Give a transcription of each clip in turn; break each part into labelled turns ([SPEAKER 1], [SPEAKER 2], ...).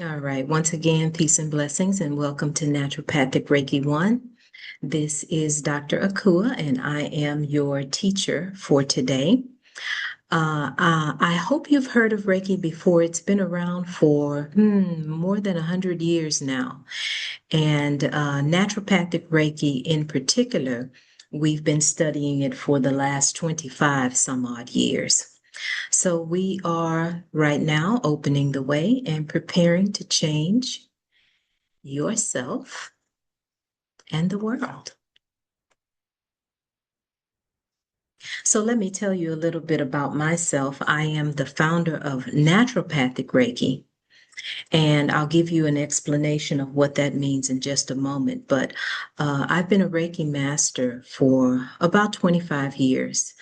[SPEAKER 1] All right. Once again, peace and blessings, and welcome to Naturopathic Reiki 1. This is Dr. Akua, and I am your teacher for today. I hope you've heard of Reiki before. It's been around for more than 100 years now. And Naturopathic Reiki in particular, we've been studying it for the last 25 some odd years. So we are right now opening the way and preparing to change yourself and the world. So let me tell you a little bit about myself. I am the founder of Naturopathic Reiki, and I'll give you an explanation of what that means in just a moment. But I've been a Reiki master for about 25 years,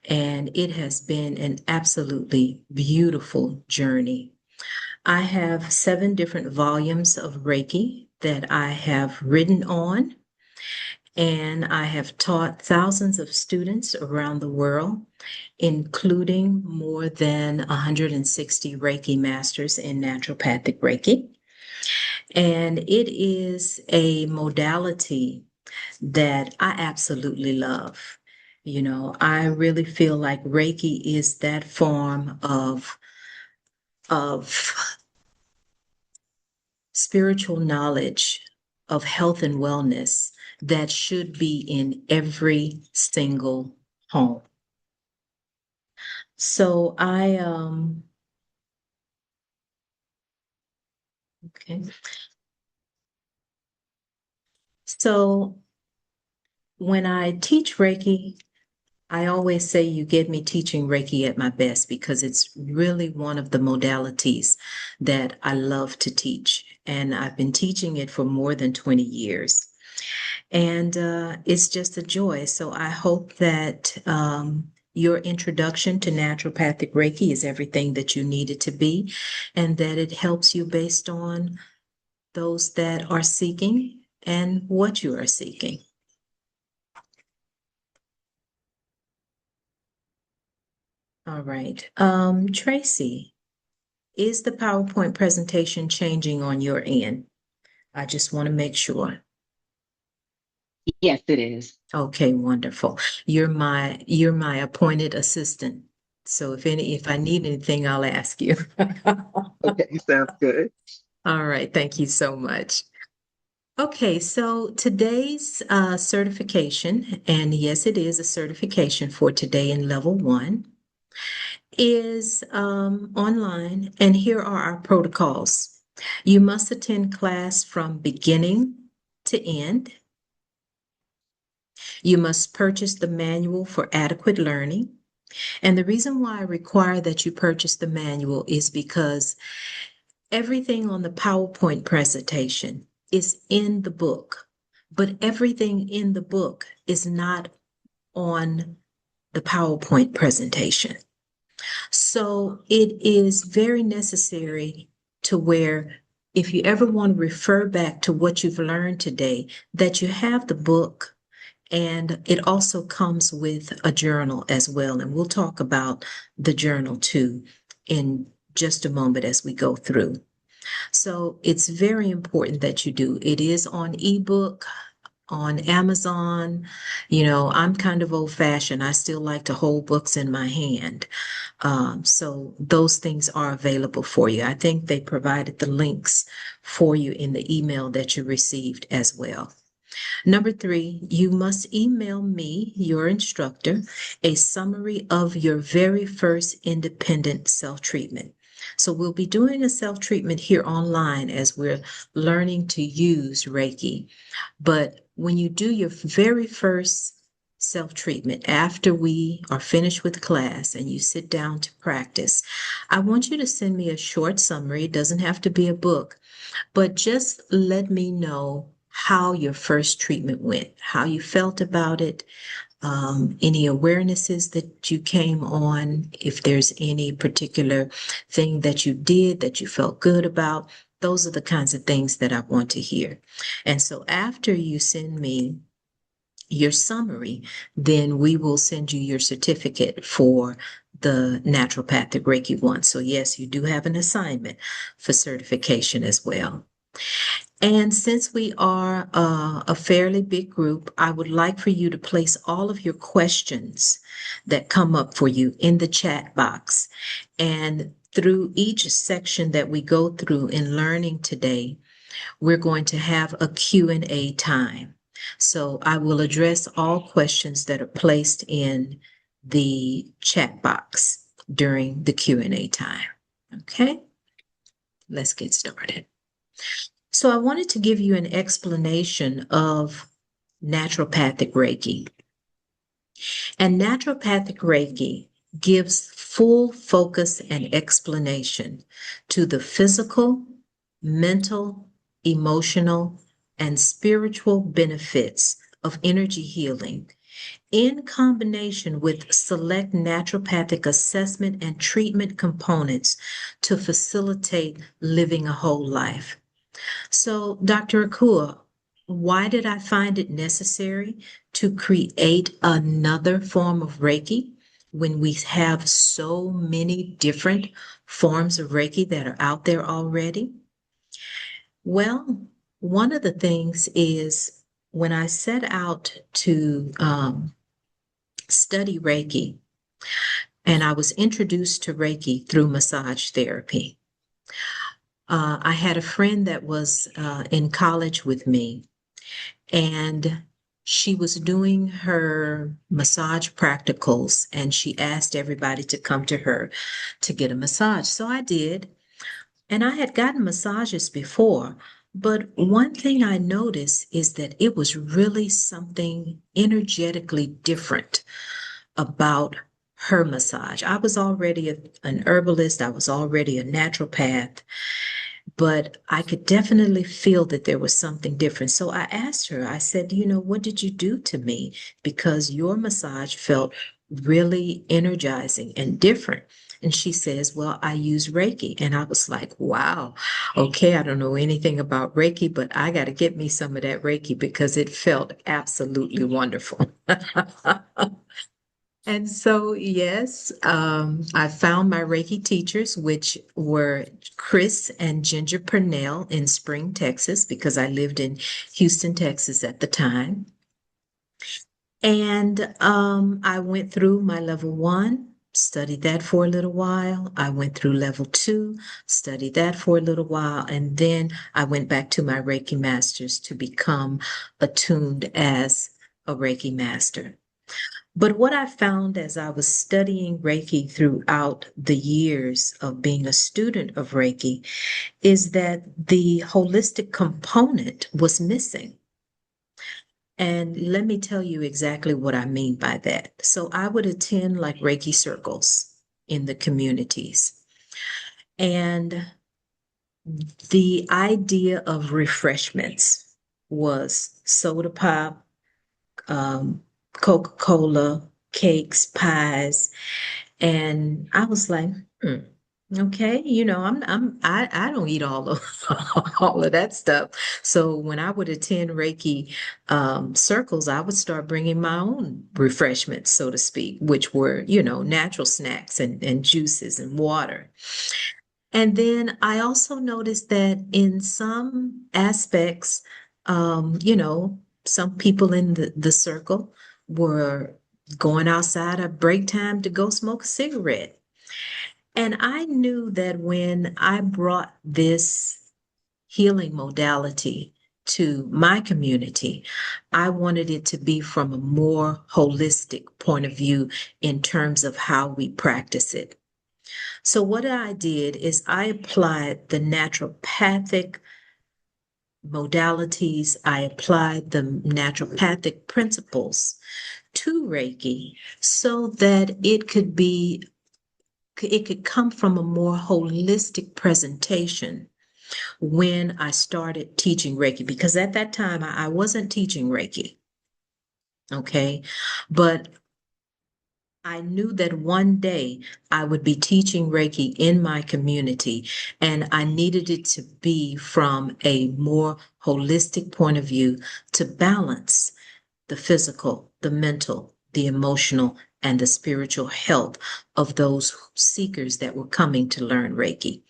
[SPEAKER 1] and it has been an absolutely beautiful journey. I have 7 different volumes of Reiki that I have written on, and I have taught thousands of students around the world, including more than 160 Reiki masters in naturopathic Reiki. And it is a modality that I absolutely love. You know, I really feel like Reiki is that form of spiritual knowledge of health and wellness that should be in every single home. So okay. So when I teach Reiki, I always say you get me teaching Reiki at my best because it's really one of the modalities that I love to teach. And I've been teaching it for more than 20 years. And it's just a joy. So I hope that your introduction to naturopathic Reiki is everything that you need it to be, and that it helps you based on those that are seeking and what you are seeking. All right. Tracy, is the PowerPoint presentation changing on your end? I just want to make sure.
[SPEAKER 2] Yes, it is.
[SPEAKER 1] Okay, wonderful. You're my appointed assistant. So if I need anything, I'll ask you.
[SPEAKER 3] Okay, sounds good.
[SPEAKER 1] All right, thank you so much. Okay, so today's certification, and yes, it is a certification for today in level 1, is online, and here are our protocols. You must attend class from beginning to end. You must purchase the manual for adequate learning. And the reason why I require that you purchase the manual is because everything on the PowerPoint presentation is in the book, but everything in the book is not on the PowerPoint presentation. So it is very necessary to where if you ever want to refer back to what you've learned today, that you have the book, and it also comes with a journal as well. And we'll talk about the journal too in just a moment as we go through. So it's very important that you do. It is on ebook, on Amazon. You know, I'm kind of old fashioned. I still like to hold books in my hand. So those things are available for you. I think they provided the links for you in the email that you received as well. Number 3, you must email me, your instructor, a summary of your very first independent self-treatment. So we'll be doing a self-treatment here online as we're learning to use Reiki. But when you do your very first self-treatment, after we are finished with class and you sit down to practice, I want you to send me a short summary. It doesn't have to be a book, but just let me know how your first treatment went, how you felt about it, any awarenesses that you came on, if there's any particular thing that you did that you felt good about. Those are the kinds of things that I want to hear. And so after you send me your summary, then we will send you your certificate for the Naturopathic Reiki 1. So yes, you do have an assignment for certification as well. And since we are a fairly big group, I would like for you to place all of your questions that come up for you in the chat box. And through each section that we go through in learning today, we're going to have a Q&A time. So I will address all questions that are placed in the chat box during the Q&A time. Okay, let's get started. So I wanted to give you an explanation of naturopathic Reiki. And naturopathic Reiki gives full focus and explanation to the physical, mental, emotional, and spiritual benefits of energy healing in combination with select naturopathic assessment and treatment components to facilitate living a whole life. So, Dr. Akua, why did I find it necessary to create another form of Reiki when we have so many different forms of Reiki that are out there already? Well, one of the things is when I set out to study Reiki, and I was introduced to Reiki through massage therapy. I had a friend that was in college with me, and she was doing her massage practicals, and she asked everybody to come to her to get a massage. So I did, and I had gotten massages before, but one thing I noticed is that it was really something energetically different about her massage. I was already an herbalist, I was already a naturopath, but I could definitely feel that there was something different. So I asked her, I said, what did you do to me? Because your massage felt really energizing and different. And she says, well, I use Reiki. And I was like, wow, okay, I don't know anything about Reiki, but I got to get me some of that Reiki because it felt absolutely wonderful. And so, yes, I found my Reiki teachers, which were Chris and Ginger Purnell in Spring, Texas, because I lived in Houston, Texas at the time. And I went through my level 1, studied that for a little while. I went through level 2, studied that for a little while. And then I went back to my Reiki masters to become attuned as a Reiki master. But what I found as I was studying Reiki throughout the years of being a student of Reiki is that the holistic component was missing. And let me tell you exactly what I mean by that. So I would attend like Reiki circles in the communities. And the idea of refreshments was soda pop, Coca-Cola, cakes, pies, and I was like, okay, I don't eat all of all of that stuff. So when I would attend Reiki circles, I would start bringing my own refreshments, so to speak, which were, natural snacks and juices and water. And then I also noticed that in some aspects, some people in the circle were going outside at break time to go smoke a cigarette. And I knew that when I brought this healing modality to my community, I wanted it to be from a more holistic point of view in terms of how we practice it. So what I did is I applied the naturopathic modalities, I applied the naturopathic principles to Reiki so that it could come from a more holistic presentation when I started teaching Reiki, because at that time I wasn't teaching Reiki. Okay. But I knew that one day I would be teaching Reiki in my community, and I needed it to be from a more holistic point of view to balance the physical, the mental, the emotional, and the spiritual health of those seekers that were coming to learn Reiki.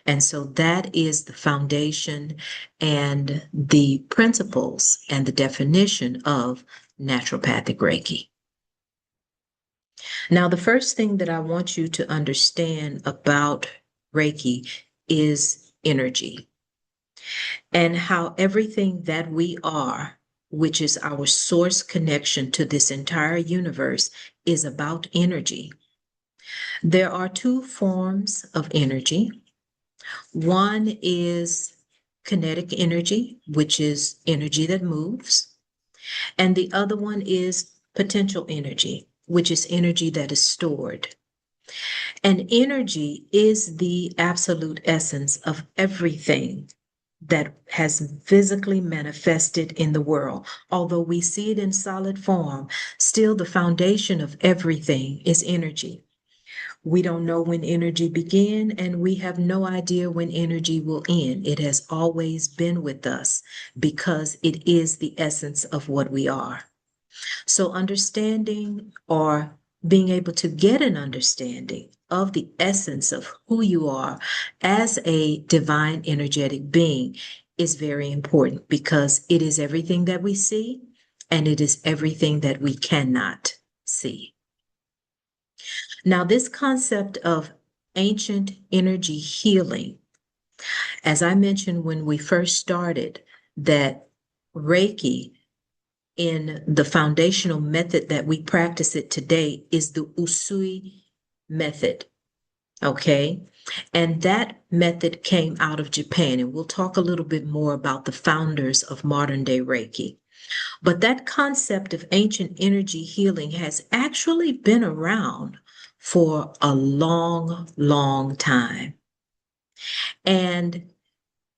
[SPEAKER 1] And so that is the foundation and the principles and the definition of naturopathic Reiki. Now, the first thing that I want you to understand about Reiki is energy and how everything that we are, which is our source connection to this entire universe, is about energy. There are two forms of energy. One is kinetic energy, which is energy that moves, and the other one is potential energy, which is energy that is stored. And energy is the absolute essence of everything that has physically manifested in the world. Although we see it in solid form, still the foundation of everything is energy. We don't know when energy began, and we have no idea when energy will end. It has always been with us because it is the essence of what we are. So understanding or being able to get an understanding of the essence of who you are as a divine energetic being is very important because it is everything that we see and it is everything that we cannot see. Now, this concept of ancient energy healing, as I mentioned when we first started, that Reiki in the foundational method that we practice it today is the Usui method. Okay. And that method came out of Japan. And we'll talk a little bit more about the founders of modern day Reiki. But that concept of ancient energy healing has actually been around for a long, long time. And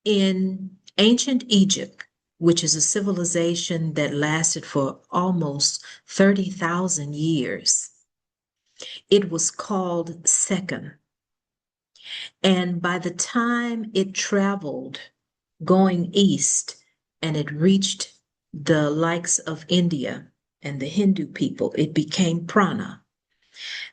[SPEAKER 1] in ancient Egypt, which is a civilization that lasted for almost 30,000 years, it was called Sekhem. And by the time it traveled going east and it reached the likes of India and the Hindu people, it became prana.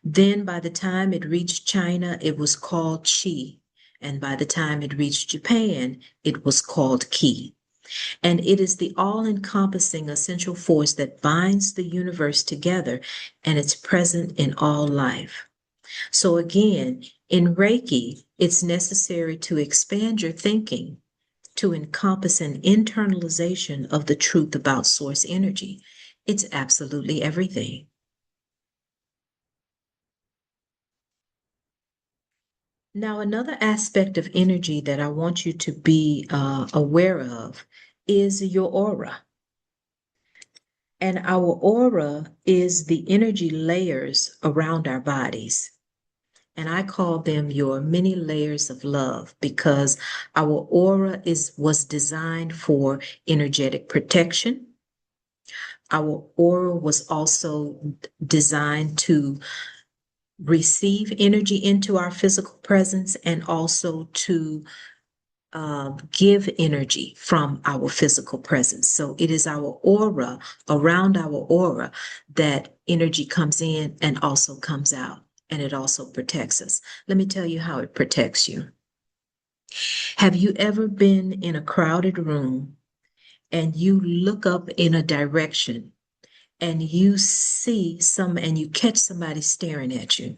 [SPEAKER 1] Then by the time it reached China, it was called chi. And by the time it reached Japan, it was called ki. And it is the all-encompassing essential force that binds the universe together, and it's present in all life. So again, in Reiki, it's necessary to expand your thinking to encompass an internalization of the truth about source energy. It's absolutely everything. Now, another aspect of energy that I want you to be aware of is your aura. And our aura is the energy layers around our bodies. And I call them your many layers of love because our aura was designed for energetic protection. Our aura was also designed to receive energy into our physical presence and also to give energy from our physical presence. So it is our aura, around our aura, that energy comes in and also comes out, and it also protects us. Let me tell you how it protects you. Have you ever been in a crowded room and you look up in a direction and you see and you catch somebody staring at you?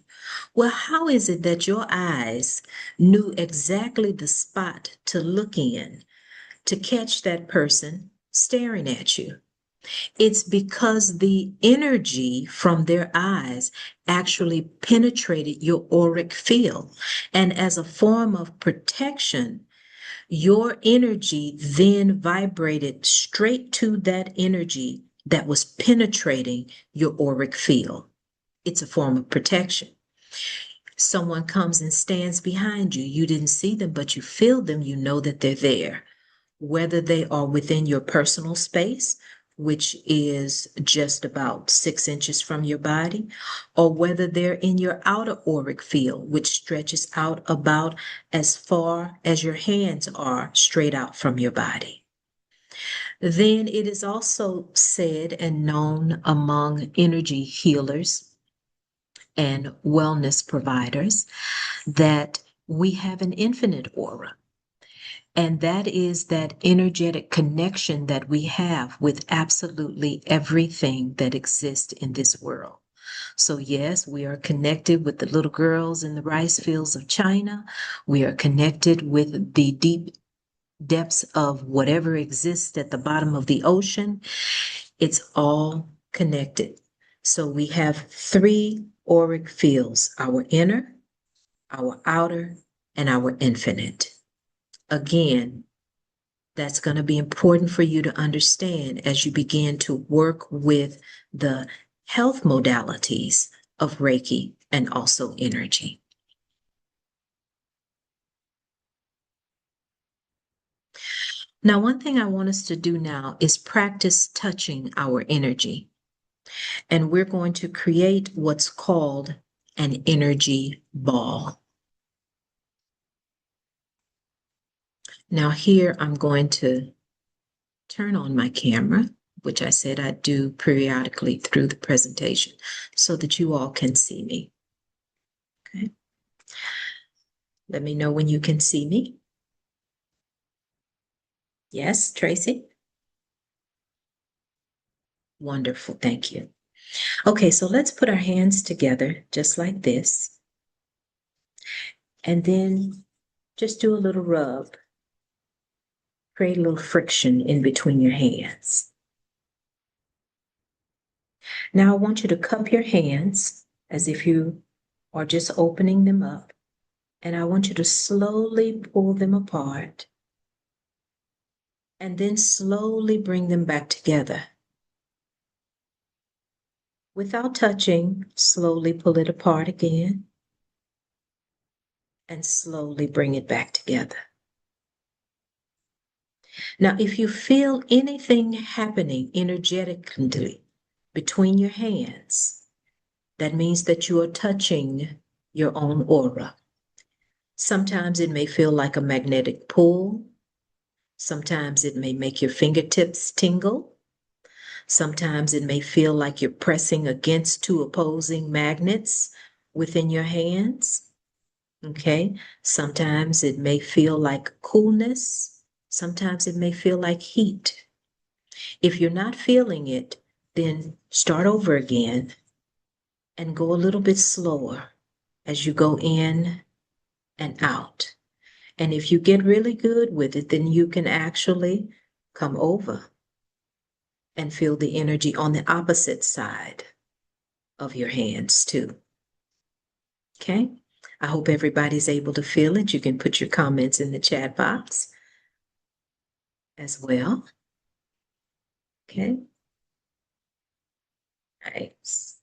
[SPEAKER 1] Well, how is it that your eyes knew exactly the spot to look in to catch that person staring at you? It's because the energy from their eyes actually penetrated your auric field. And as a form of protection, your energy then vibrated straight to that energy that was penetrating your auric field. It's a form of protection. Someone comes and stands behind you. You didn't see them, but you feel them. You know that they're there. Whether they are within your personal space, which is just about 6 inches from your body, or whether they're in your outer auric field, which stretches out about as far as your hands are straight out from your body. Then it is also said and known among energy healers and wellness providers that we have an infinite aura. And that is that energetic connection that we have with absolutely everything that exists in this world. So, yes, we are connected with the little girls in the rice fields of China. We are connected with the deep depths of whatever exists at the bottom of the ocean. It's all connected. So, we have three auric fields: our inner, our outer, and our infinite. Again, that's going to be important for you to understand as you begin to work with the health modalities of Reiki and also energy. Now, one thing I want us to do now is practice touching our energy. And we're going to create what's called an energy ball. Now, here I'm going to turn on my camera, which I said I'd do periodically through the presentation so that you all can see me. Okay. Let me know when you can see me. Yes, Tracy? Wonderful, thank you. Okay, so let's put our hands together just like this. And then just do a little rub. Create a little friction in between your hands. Now I want you to cup your hands as if you are just opening them up. And I want you to slowly pull them apart and then slowly bring them back together. Without touching, slowly pull it apart again and slowly bring it back together. Now, if you feel anything happening energetically between your hands, that means that you are touching your own aura. Sometimes it may feel like a magnetic pull. Sometimes it may make your fingertips tingle. Sometimes it may feel like you're pressing against two opposing magnets within your hands. Okay? Sometimes it may feel like coolness. Sometimes it may feel like heat. If you're not feeling it, then start over again and go a little bit slower as you go in and out. And if you get really good with it, then you can actually come over and feel the energy on the opposite side of your hands too. Okay? I hope everybody's able to feel it. You can put your comments in the chat box as well. Okay? Nice.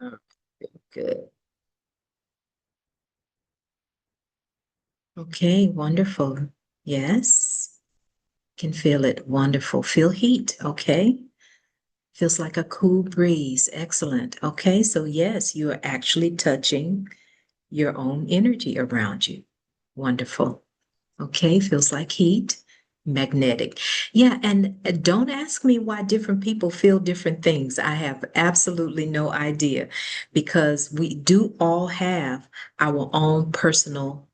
[SPEAKER 1] Oh, good. Okay, wonderful. Yes, can feel it. Wonderful. Feel heat. Okay. Feels like a cool breeze. Excellent. Okay, so yes, you are actually touching your own energy around you. Wonderful. Okay, feels like heat, magnetic. Yeah, and don't ask me why different people feel different things. I have absolutely no idea because we do all have our own personal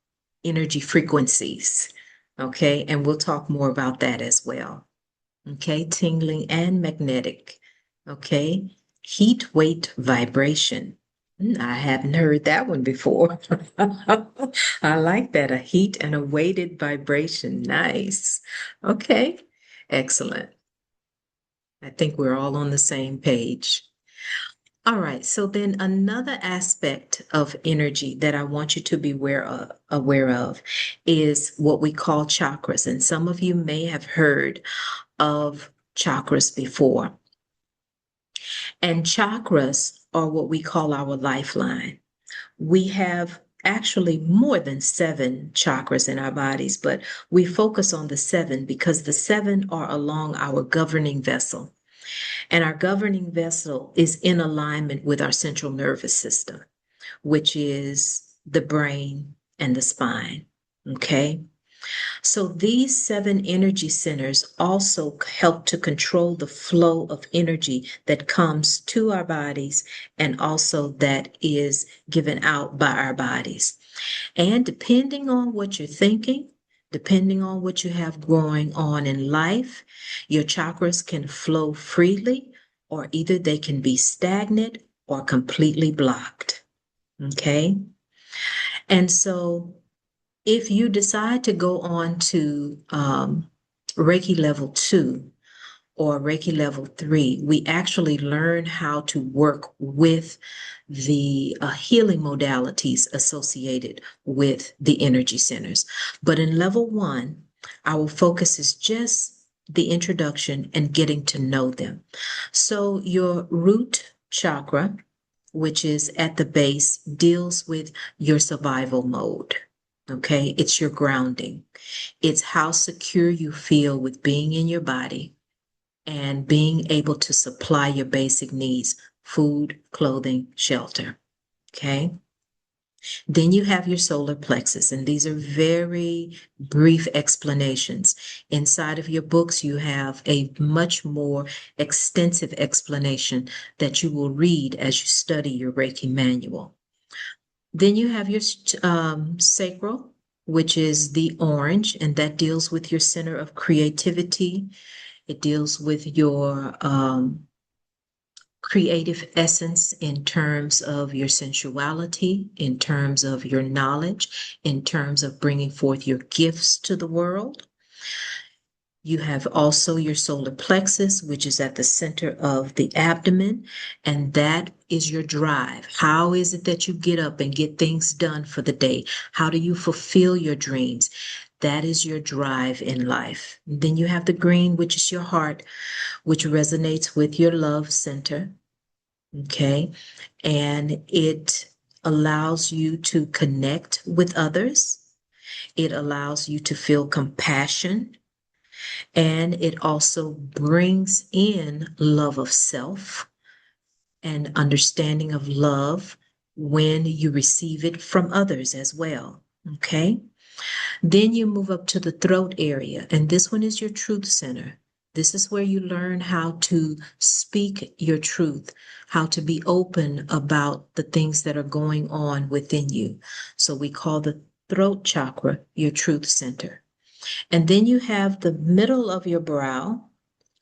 [SPEAKER 1] energy frequencies. Okay, and we'll talk more about that as well. Okay, tingling and magnetic. Okay, heat, weight, vibration. I haven't heard that one before. I like that. A heat and a weighted vibration. Nice. Okay, excellent. I think we're all on the same page. All right, so then another aspect of energy that I want you to be aware of is what we call chakras. And some of you may have heard of chakras before. And chakras are what we call our lifeline. We have actually more than 7 chakras in our bodies, but we focus on the 7 because the 7 are along our governing vessel. And our governing vessel is in alignment with our central nervous system, which is the brain and the spine. Okay. So these 7 energy centers also help to control the flow of energy that comes to our bodies and also that is given out by our bodies. And depending on what you're thinking, depending on what you have going on in life, your chakras can flow freely, or either they can be stagnant or completely blocked. Okay. And so if you decide to go on to Reiki Level 2 or Reiki Level 3, we actually learn how to work with the healing modalities associated with the energy centers. But in Level 1, our focus is just the introduction and getting to know them. So your root chakra, which is at the base, deals with your survival mode. Okay, it's your grounding. It's how secure you feel with being in your body and being able to supply your basic needs: food, clothing, shelter. Okay. Then you have your solar plexus, and these are very brief explanations. Inside of your books, you have a much more extensive explanation that you will read as you study your Reiki manual. Then you have your sacral, which is the orange, and that deals with your center of creativity. It deals with your creative essence in terms of your sensuality, in terms of your knowledge, in terms of bringing forth your gifts to the world. You have also your solar plexus, which is at the center of the abdomen, and that is your drive. How is it that you get up and get things done for the day? How do you fulfill your dreams? That is your drive in life. Then you have the green, which is your heart, which resonates with your love center. Okay. And it allows you to connect with others. It allows you to feel compassion. And it also brings in love of self and understanding of love when you receive it from others as well. Okay. Then you move up to the throat area, and this one is your truth center. This is where you learn how to speak your truth, how to be open about the things that are going on within you. So we call the throat chakra your truth center. And then you have the middle of your brow,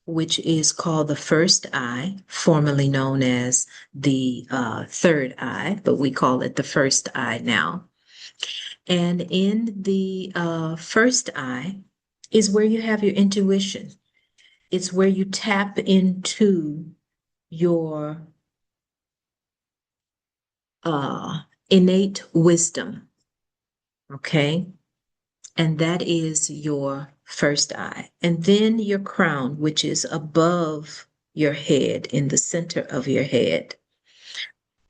[SPEAKER 1] which is called the first eye, formerly known as the third eye, but we call it the first eye now. And in the first eye is where you have your intuition. It's where you tap into your innate wisdom. Okay. And that is your first eye. And then your crown, which is above your head, in the center of your head.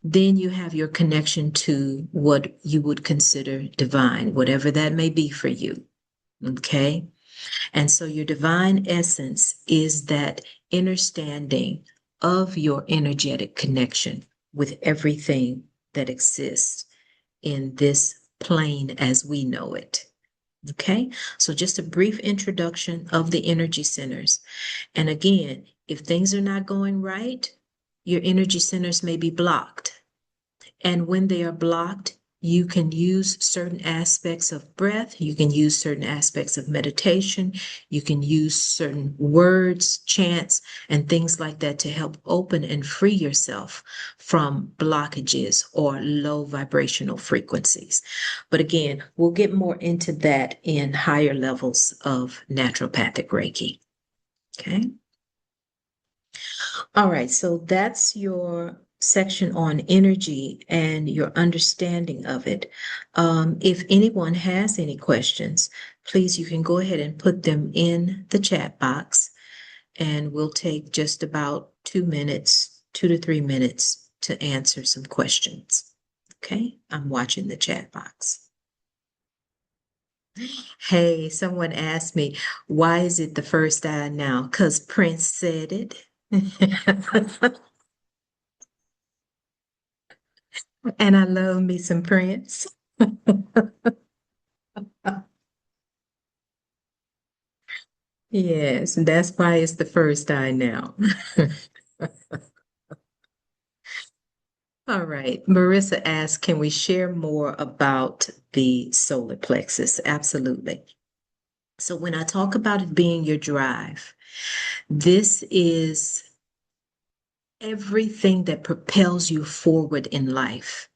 [SPEAKER 1] Then you have your connection to what you would consider divine, whatever that may be for you. Okay. And so your divine essence is that understanding of your energetic connection with everything that exists in this plane as we know it. Okay, so just a brief introduction of the energy centers. And again, if things are not going right, your energy centers may be blocked. And when they are blocked, you can use certain aspects of breath, you can use certain aspects of meditation, you can use certain words, chants, and things like that to help open and free yourself from blockages or low vibrational frequencies. But again, we'll get more into that in higher levels of naturopathic Reiki. Okay. All right, so that's your section on energy and your understanding of it. If anyone has any questions, please, you can go ahead and put them in the chat box, and we'll take just about 2 minutes, 2 to 3 minutes to answer some questions. Okay, I'm watching the chat box. Hey, someone asked me, why is it the first eye now? Because Prince said it. And I love me some Prince. Yes, that's why it's the first eye now. All right. Marissa asks, can we share more about the solar plexus? Absolutely. So when I talk about it being your drive, this is everything that propels you forward in life.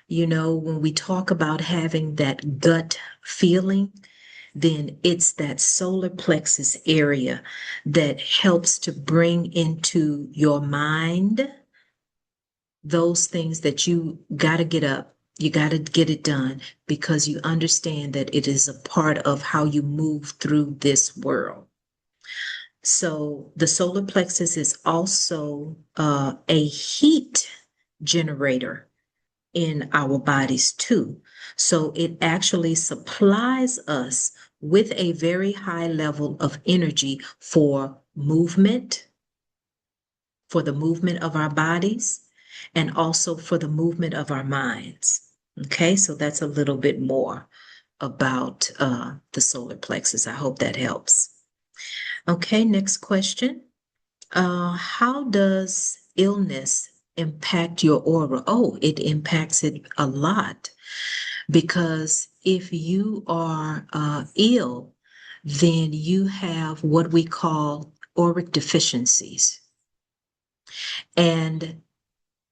[SPEAKER 1] You know, when we talk about having that gut feeling, then it's that solar plexus area that helps to bring into your mind those things that you got to get up. You got to get it done because you understand that it is a part of how you move through this world. So the solar plexus is also a heat generator in our bodies too. So it actually supplies us with a very high level of energy for movement, for the movement of our bodies, and also for the movement of our minds. Okay, so that's a little bit more about the solar plexus. I hope that helps. Okay, next question. How does illness impact your aura? Oh, it impacts it a lot because if you are ill, then you have what we call auric deficiencies. And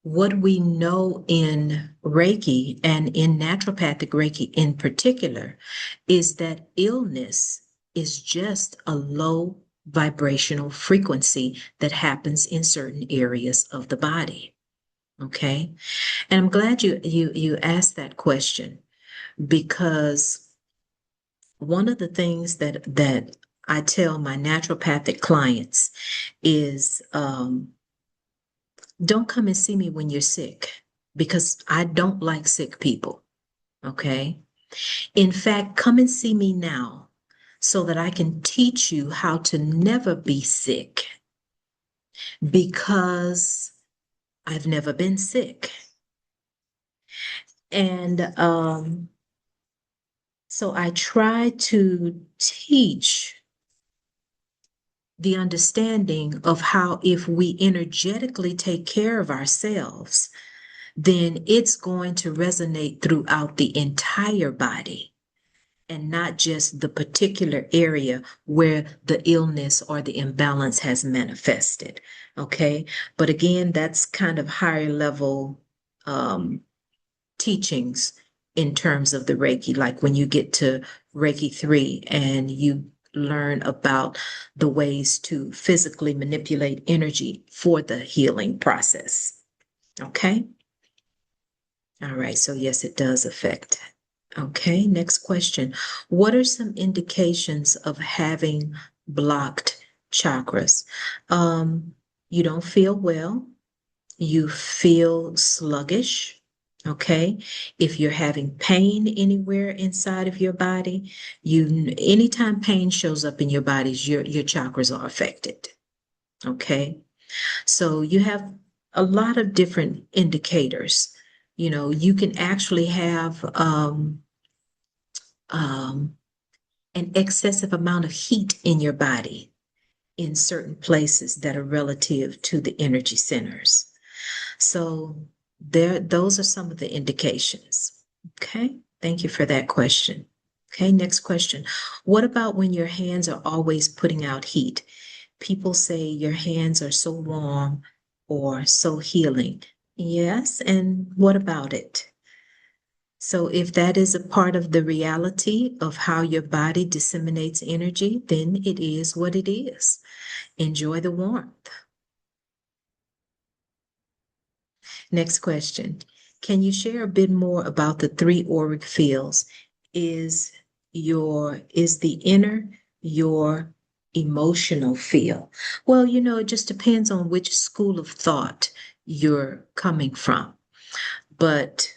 [SPEAKER 1] what we know in Reiki and in naturopathic Reiki in particular is that illness is just a low vibrational frequency that happens in certain areas of the body. Okay. And I'm glad you asked that question because one of the things that I tell my naturopathic clients is don't come and see me when you're sick because I don't like sick people. Okay. In fact, come and see me now so that I can teach you how to never be sick because I've never been sick. And so I try to teach the understanding of how if we energetically take care of ourselves, then it's going to resonate throughout the entire body and not just the particular area where the illness or the imbalance has manifested. Okay. But again, that's kind of higher level teachings in terms of the Reiki, like when you get to Reiki 3 and you learn about the ways to physically manipulate energy for the healing process. Okay. All right. So, yes, it does affect. Okay. Next question. What are some indications of having blocked chakras? You don't feel well. You feel sluggish. Okay. If you're having pain anywhere inside of your body, anytime pain shows up in your bodies, your chakras are affected. Okay. So you have a lot of different indicators. You know, you can actually have um, an excessive amount of heat in your body in certain places that are relative to the energy centers. So those are some of the indications. Okay, thank you for that question. Okay, next question. What about when your hands are always putting out heat? People say your hands are so warm or so healing. Yes, and what about it? So if that is a part of the reality of how your body disseminates energy, then it is what it is. Enjoy the warmth. Next question. Can you share a bit more about the three auric fields? Is the inner your emotional field? Well, you know, it just depends on which school of thought you're coming from. But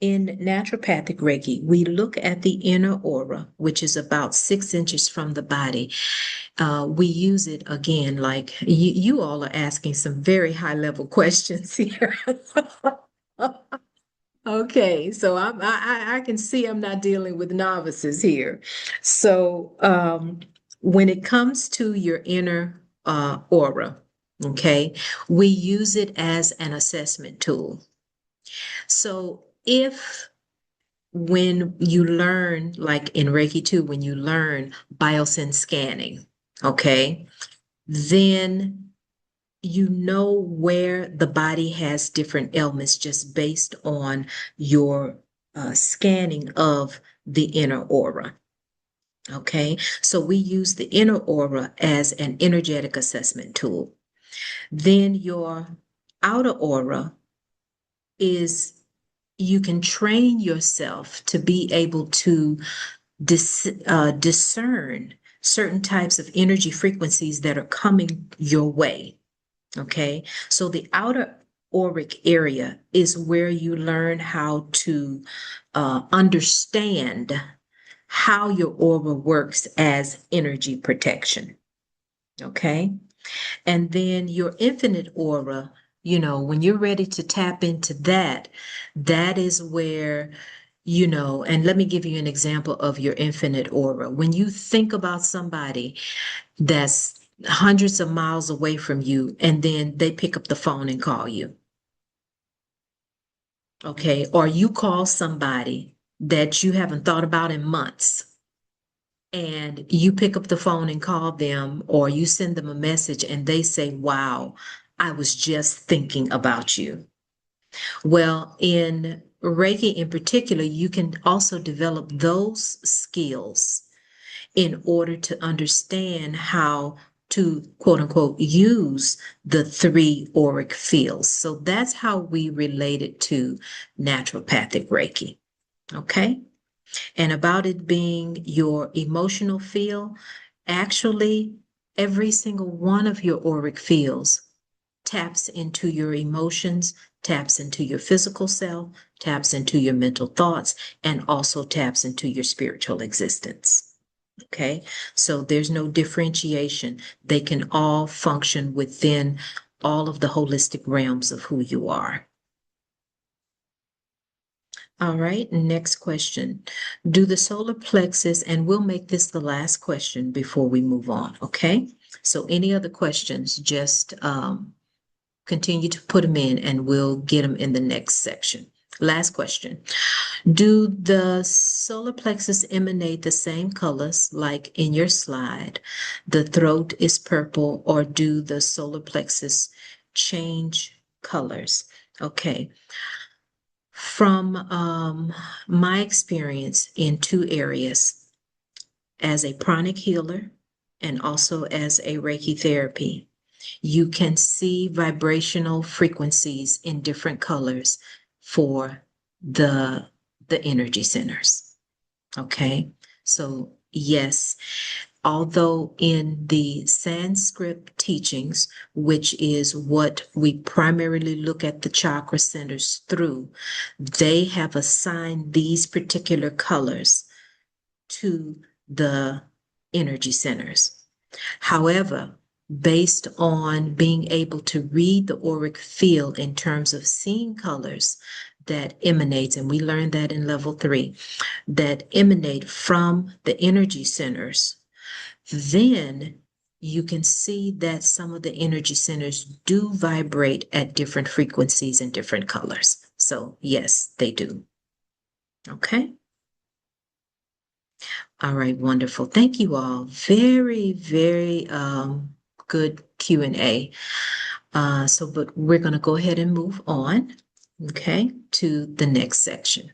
[SPEAKER 1] In naturopathic Reiki, we look at the inner aura, which is about 6 inches from the body. We use it again, like you all are asking some very high level questions here. Okay, so I can see I'm not dealing with novices here. So when it comes to your inner aura, okay, we use it as an assessment tool. So if when you learn, like in Reiki 2, when you learn biosyn scanning, okay, then you know where the body has different ailments just based on your scanning of the inner aura. Okay, so we use the inner aura as an energetic assessment tool. Then your outer aura is you can train yourself to be able to discern certain types of energy frequencies that are coming your way. Okay, so the outer auric area is where you learn how to understand how your aura works as energy protection. Okay, and then your infinite aura, when you're ready to tap into that, that is where, and let me give you an example of your infinite aura. When you think about somebody that's hundreds of miles away from you, and then they pick up the phone and call you, okay? Or you call somebody that you haven't thought about in months, and you pick up the phone and call them, or you send them a message and they say, "Wow, I was just thinking about you." Well, in Reiki in particular, you can also develop those skills in order to understand how to quote unquote use the three auric fields. So that's how we relate it to naturopathic Reiki. Okay. And about it being your emotional field, actually, every single one of your auric fields taps into your emotions, taps into your physical self, taps into your mental thoughts, and also taps into your spiritual existence. Okay, so there's no differentiation. They can all function within all of the holistic realms of who you are. All right, next question. Do the solar plexus, and we'll make this the last question before we move on, okay? So any other questions, just continue to put them in and we'll get them in the next section. Last question. Do the solar plexus emanate the same colors like in your slide? The throat is purple, or do the solar plexus change colors? Okay. From my experience in two areas, as a pranic healer and also as a Reiki therapy, you can see vibrational frequencies in different colors for the energy centers. Okay, so yes, although in the Sanskrit teachings, which is what we primarily look at the chakra centers through, they have assigned these particular colors to the energy centers. However, based on being able to read the auric field in terms of seeing colors that emanates, and we learned that in level 3, that emanate from the energy centers, then you can see that some of the energy centers do vibrate at different frequencies and different colors. So yes, they do. Okay. All right, wonderful. Thank you all. Very, very good Q&A. But we're going to go ahead and move on, okay, to the next section.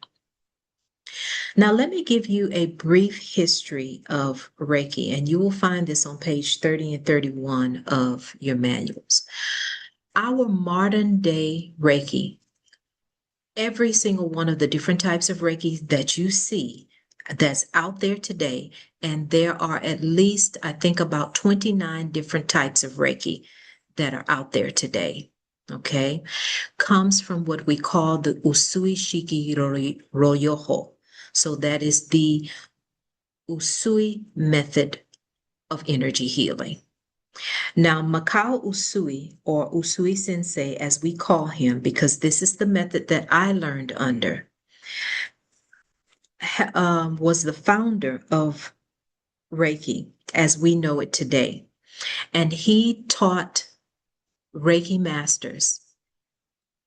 [SPEAKER 1] Now, let me give you a brief history of Reiki, and you will find this on page 30 and 31 of your manuals. Our modern day Reiki, every single one of the different types of Reiki that you see that's out there today, and there are at least, I think, about 29 different types of Reiki that are out there today. okay, comes from what we call the Usui Shiki Ryoho. So that is the Usui method of energy healing. Now, Makao Usui, or Usui Sensei, as we call him, because this is the method that I learned under, was the founder of Reiki as we know it today. And he taught Reiki masters.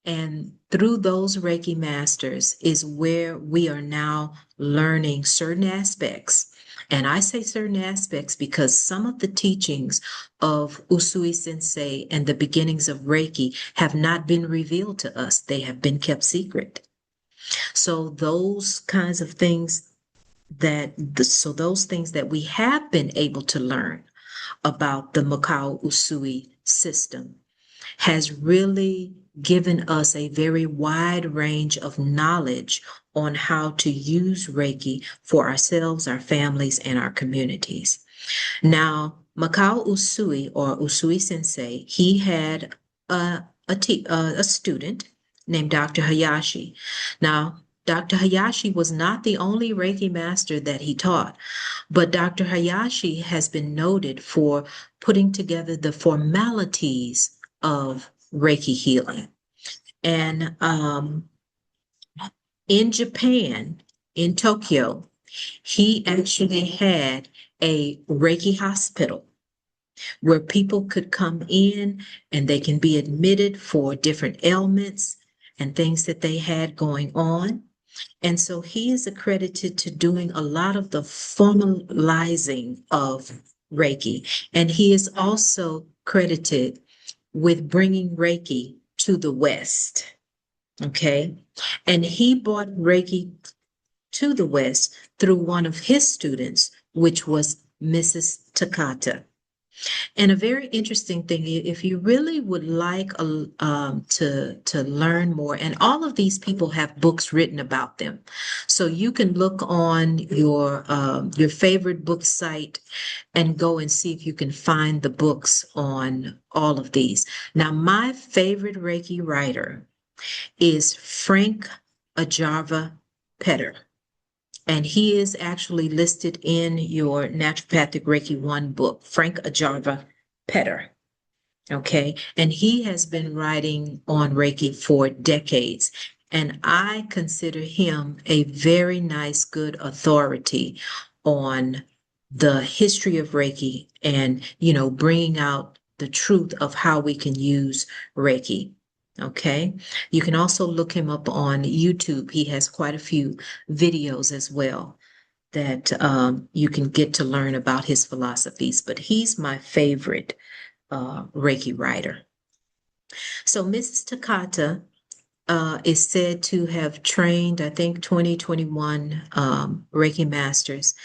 [SPEAKER 1] And through those Reiki masters is where we are now learning certain aspects. And I say certain aspects because some of the teachings of Usui Sensei and the beginnings of Reiki have not been revealed to us. They have been kept secret. So those kinds of things those things that we have been able to learn about the Makao Usui system has really given us a very wide range of knowledge on how to use Reiki for ourselves, our families, and our communities. Now, Makao Usui, or Usui Sensei, he had a student named Dr. Hayashi. Now, Dr. Hayashi was not the only Reiki master that he taught, but Dr. Hayashi has been noted for putting together the formalities of Reiki healing. And in Japan, in Tokyo, he actually had a Reiki hospital where people could come in and they can be admitted for different ailments and things that they had going on. And so he is accredited to doing a lot of the formalizing of Reiki. And he is also credited with bringing Reiki to the West. Okay. And he brought Reiki to the West through one of his students, which was Mrs. Takata. And a very interesting thing, if you really would like to learn more, and all of these people have books written about them, so you can look on your favorite book site and go and see if you can find the books on all of these. Now, my favorite Reiki writer is Frank Ajarva Petter. And he is actually listed in your Naturopathic Reiki 1 book, Frank Ajarva Petter. Okay. And he has been writing on Reiki for decades. And I consider him a very nice, good authority on the history of Reiki and, bringing out the truth of how we can use Reiki. Okay. You can also look him up on YouTube. He has quite a few videos as well that you can get to learn about his philosophies. But he's my favorite Reiki writer. So Mrs. Takata is said to have trained, I think, 2021 Reiki masters.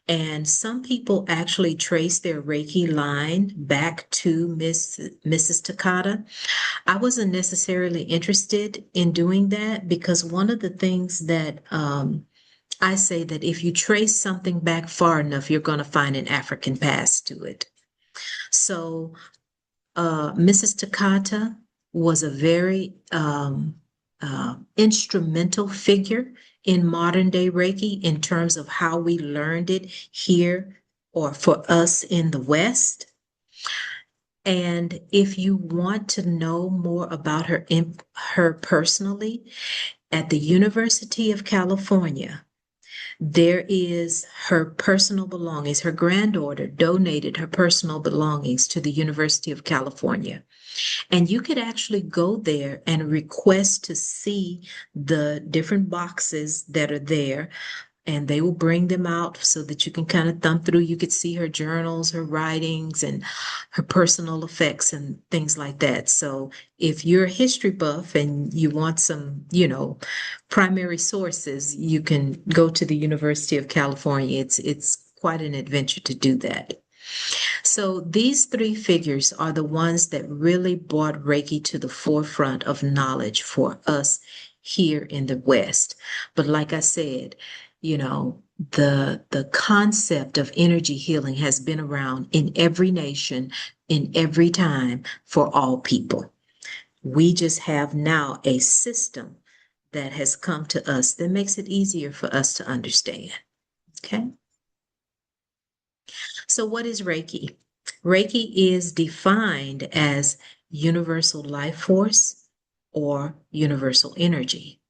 [SPEAKER 1] And some people actually trace their Reiki line back to Mrs. Takata. I wasn't necessarily interested in doing that because one of the things that I say that if you trace something back far enough, you're going to find an African past to it. So Mrs. Takata was a very instrumental figure in modern day Reiki in terms of how we learned it here or for us in the West. And if you want to know more about her personally, at the University of California, there is her personal belongings. Her granddaughter donated her personal belongings to the University of California. And you could actually go there and request to see the different boxes that are there. And they will bring them out so that you can kind of thumb through. You could see her journals, her writings, and her personal effects and things like that. So if you're a history buff and you want some, primary sources, you can go to the University of California. It's quite an adventure to do that. So these three figures are the ones that really brought Reiki to the forefront of knowledge for us here in the West. But like I said, the concept of energy healing has been around in every nation, in every time, for all people. We just have now a system that has come to us that makes it easier for us to understand. Okay? So, what is Reiki? Reiki is defined as universal life force or universal energy,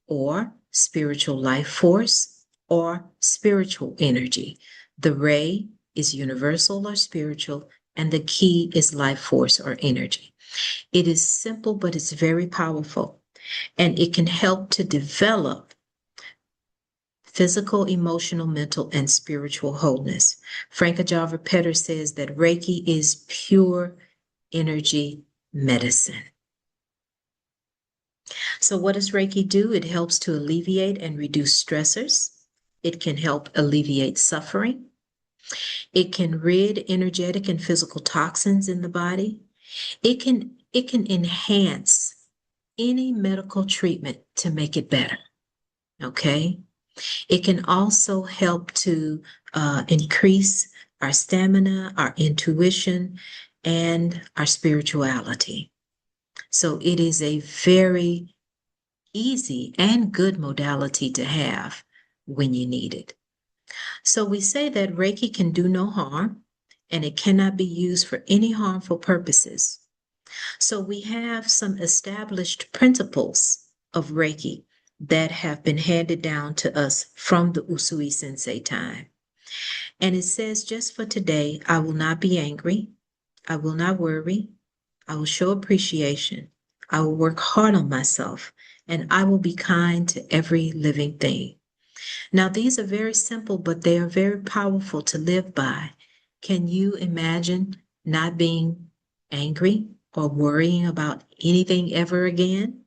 [SPEAKER 1] or spiritual life force or spiritual energy. The ray is universal or spiritual, and the key is life force or energy. It is simple, but it's very powerful, and it can help to develop physical, emotional, mental, and spiritual wholeness. Frank Ajava Petter says that Reiki is pure energy medicine. So, what does Reiki do? It helps to alleviate and reduce stressors. It can help alleviate suffering. It can rid energetic and physical toxins in the body. It can enhance any medical treatment to make it better. Okay. It can also help to increase our stamina, our intuition, and our spirituality. So it is a very easy and good modality to have when you need it. So we say that Reiki can do no harm and it cannot be used for any harmful purposes. So we have some established principles of Reiki that have been handed down to us from the Usui Sensei time. And it says, just for today, I will not be angry. I will not worry. I will show appreciation. I will work hard on myself, and I will be kind to every living thing. Now, these are very simple, but they are very powerful to live by. Can you imagine not being angry or worrying about anything ever again?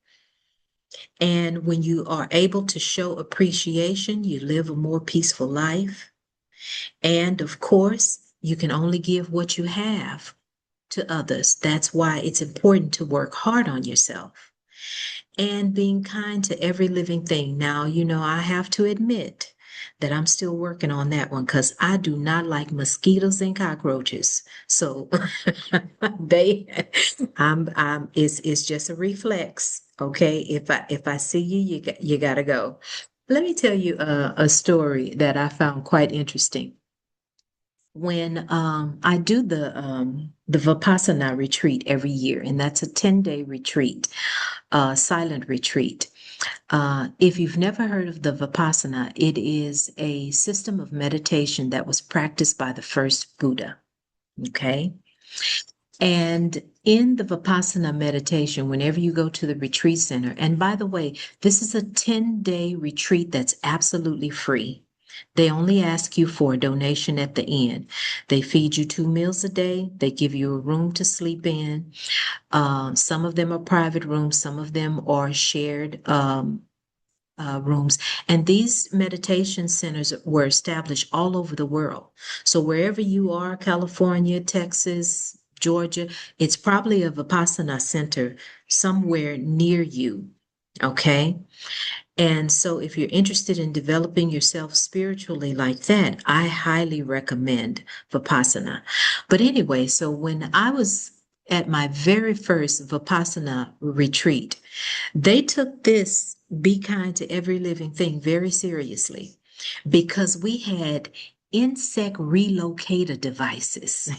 [SPEAKER 1] And when you are able to show appreciation, you live a more peaceful life. And of course, you can only give what you have to others. That's why it's important to work hard on yourself and being kind to every living thing. Now, I have to admit that I'm still working on that one because I do not like mosquitoes and cockroaches. So they, it's just a reflex. Okay, if I see you, you gotta go. Let me tell you a story that I found quite interesting. When I do the Vipassana retreat every year, and that's a 10-day retreat, silent retreat. If you've never heard of the Vipassana, it is a system of meditation that was practiced by the first Buddha. Okay. And in the Vipassana meditation, whenever you go to the retreat center, and by the way, this is a 10-day retreat that's absolutely free. They only ask you for a donation at the end. They feed you 2 meals a day. They give you a room to sleep in. Some of them are private rooms, some of them are shared rooms. And these meditation centers were established all over the world. So wherever you are, California, Texas, Georgia, it's probably a Vipassana center somewhere near you. Okay. And so if you're interested in developing yourself spiritually like that, I highly recommend Vipassana. But anyway, so when I was at my very first Vipassana retreat, they took this be kind to every living thing very seriously because we had insect relocator devices.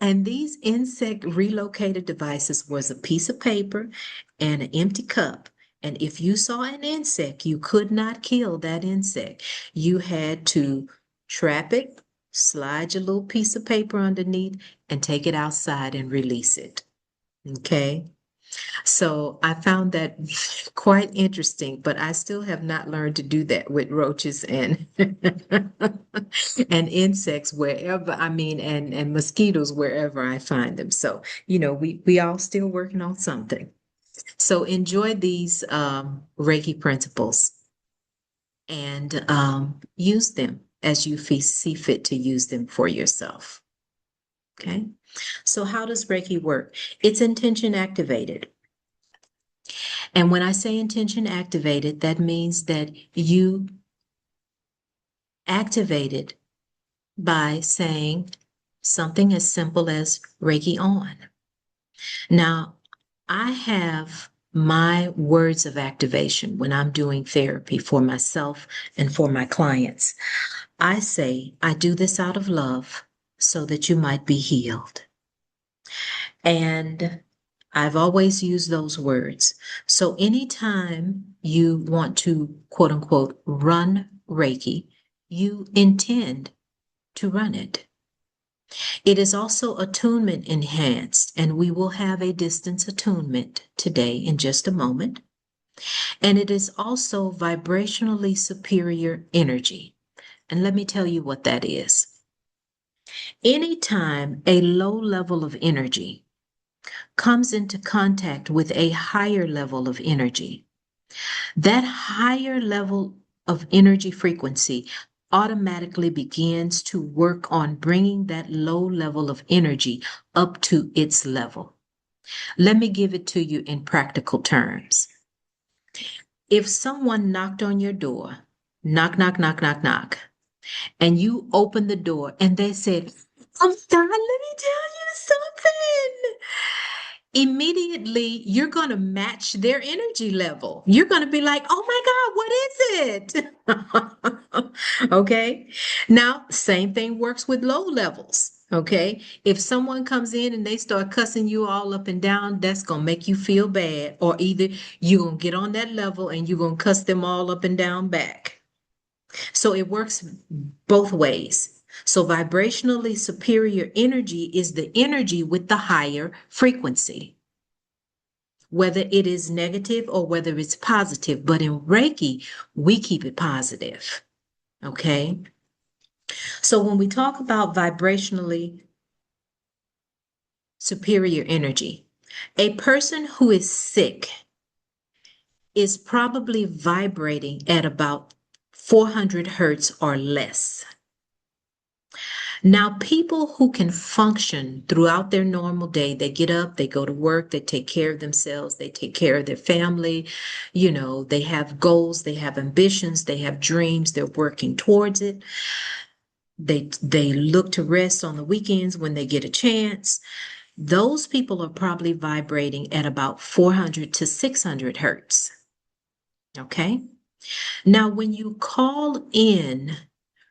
[SPEAKER 1] And these insect relocator devices was a piece of paper and an empty cup. And if you saw an insect, you could not kill that insect. You had to trap it, slide your little piece of paper underneath, and take it outside and release it. Okay. So I found that quite interesting, but I still have not learned to do that with roaches and and insects wherever, and mosquitoes wherever I find them. So, we all still working on something. So enjoy these Reiki principles and use them as you see fit to use them for yourself. Okay. So how does Reiki work? It's intention activated. And when I say intention activated, that means that you activate it by saying something as simple as Reiki on. Now, I have my words of activation when I'm doing therapy for myself and for my clients. I say, I do this out of love so that you might be healed. And I've always used those words. So anytime you want to, quote unquote, run Reiki, you intend to run it. It is also attunement enhanced, and we will have a distance attunement today in just a moment. And it is also vibrationally superior energy. And let me tell you what that is. Anytime a low level of energy comes into contact with a higher level of energy, that higher level of energy frequency automatically begins to work on bringing that low level of energy up to its level. Let me give it to you in practical terms. If someone knocked on your door, knock, knock, knock, knock, knock, and you open the door and they said, "Oh my God, let me tell you something." Immediately, you're going to match their energy level. You're going to be like, "Oh my God, what is it?" Okay. Now, same thing works with low levels. Okay. If someone comes in and they start cussing you all up and down, that's going to make you feel bad. Or either you're going to get on that level and you're going to cuss them all up and down back. So it works both ways. So vibrationally superior energy is the energy with the higher frequency, whether it is negative or whether it's positive. But in Reiki, we keep it positive. Okay. So when we talk about vibrationally superior energy, a person who is sick is probably vibrating at about 400 hertz or less. Now, people who can function throughout their normal day, they get up, they go to work, they take care of themselves, they take care of their family, they have goals, they have ambitions, they have dreams, they're working towards it. They look to rest on the weekends when they get a chance. Those people are probably vibrating at about 400 to 600 hertz. Okay? Now, when you call in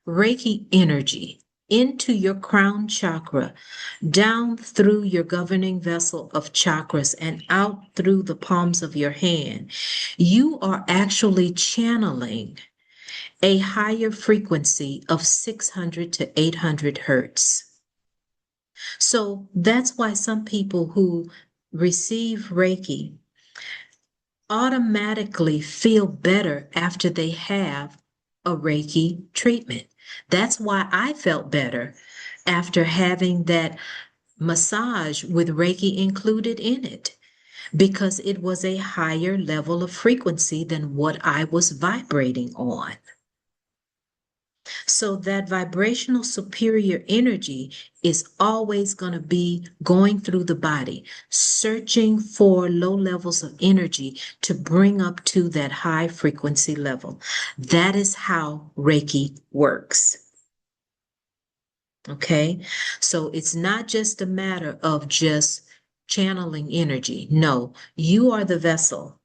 [SPEAKER 1] Reiki energy into your crown chakra, down through your governing vessel of chakras and out through the palms of your hand, you are actually channeling a higher frequency of 600 to 800 hertz. So that's why some people who receive Reiki automatically feel better after they have a Reiki treatment. That's why I felt better after having that massage with Reiki included in it, because it was a higher level of frequency than what I was vibrating on. So that vibrational superior energy is always going to be going through the body, searching for low levels of energy to bring up to that high frequency level. That is how Reiki works. Okay, so it's not just a matter of just channeling energy. No, you are the vessel,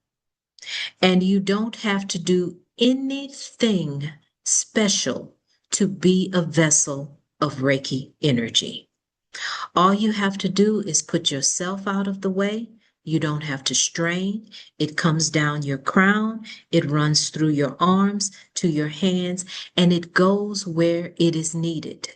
[SPEAKER 1] and you don't have to do anything special to be a vessel of Reiki energy. All you have to do is put yourself out of the way. You don't have to strain. It comes down your crown, it runs through your arms to your hands, and it goes where it is needed.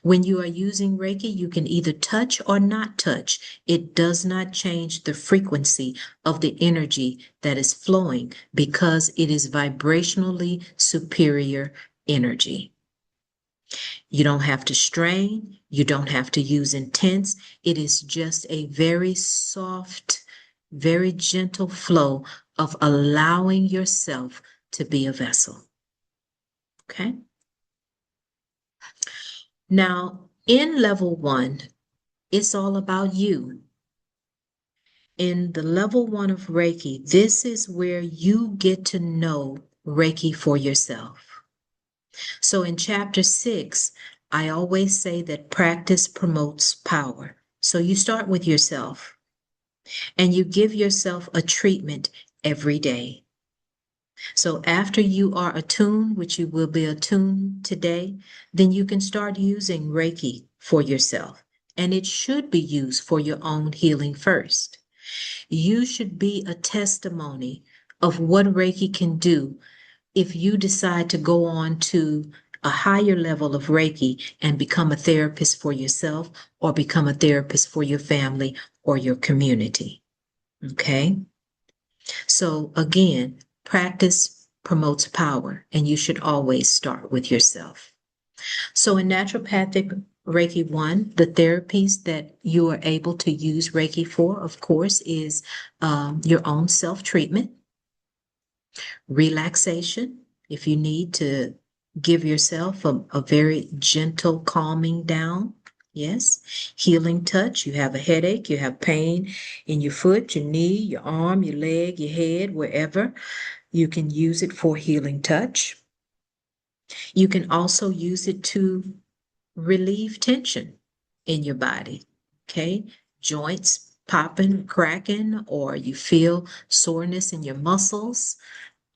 [SPEAKER 1] When you are using Reiki, you can either touch or not touch. It does not change the frequency of the energy that is flowing because it is vibrationally superior energy. You don't have to strain. You don't have to use intense. It is just a very soft, very gentle flow of allowing yourself to be a vessel. Okay? Now, in level 1, it's all about you. In the level 1 of Reiki, this is where you get to know Reiki for yourself. So in chapter 6, I always say that practice promotes power. So you start with yourself. and you give yourself a treatment every day. So after you are attuned, which you will be attuned today, then you can start using Reiki for yourself. And it should be used for your own healing first. You should be a testimony of what Reiki can do if you decide to go on to a higher level of Reiki and become a therapist for yourself or become a therapist for your family or your community. Okay? So again, practice promotes power, and you should always start with yourself. So in Naturopathic Reiki 1, the therapies that you are able to use Reiki for, of course, is your own self-treatment, relaxation, if you need to give yourself a very gentle calming down. Yes, healing touch. You have a headache, you have pain in your foot, your knee, your arm, your leg, your head, wherever. You can use it for healing touch. You can also use it to relieve tension in your body. Okay, joints popping, cracking, or you feel soreness in your muscles.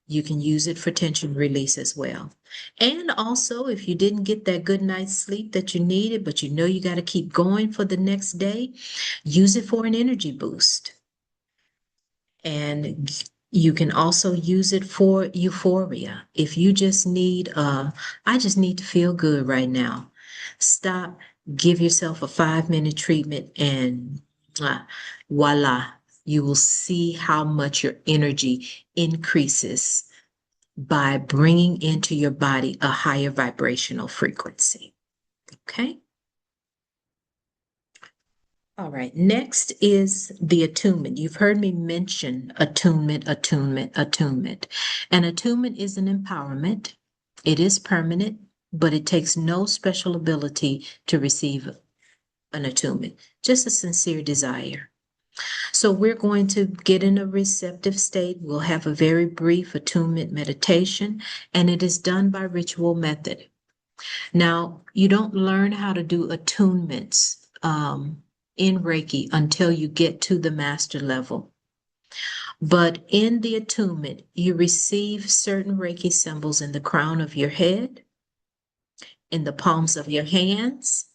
[SPEAKER 1] You can use it for tension release as well. And also, if you didn't get that good night's sleep that you needed, but you know you got to keep going for the next day, use it for an energy boost. And you can also use it for euphoria. If you just need, I just need to feel good right now. Stop, give yourself a 5-minute treatment, and voila, you will see how much your energy increases by bringing into your body a higher vibrational frequency. Okay? All right, next is the attunement. You've heard me mention attunement, attunement, attunement. And attunement is an empowerment. It is permanent, but it takes no special ability to receive an attunement, just a sincere desire. So we're going to get in a receptive state. We'll have a very brief attunement meditation, and it is done by ritual method. Now, you don't learn how to do attunements in Reiki until you get to the master level. But in the attunement, you receive certain Reiki symbols in the crown of your head, in the palms of your hands,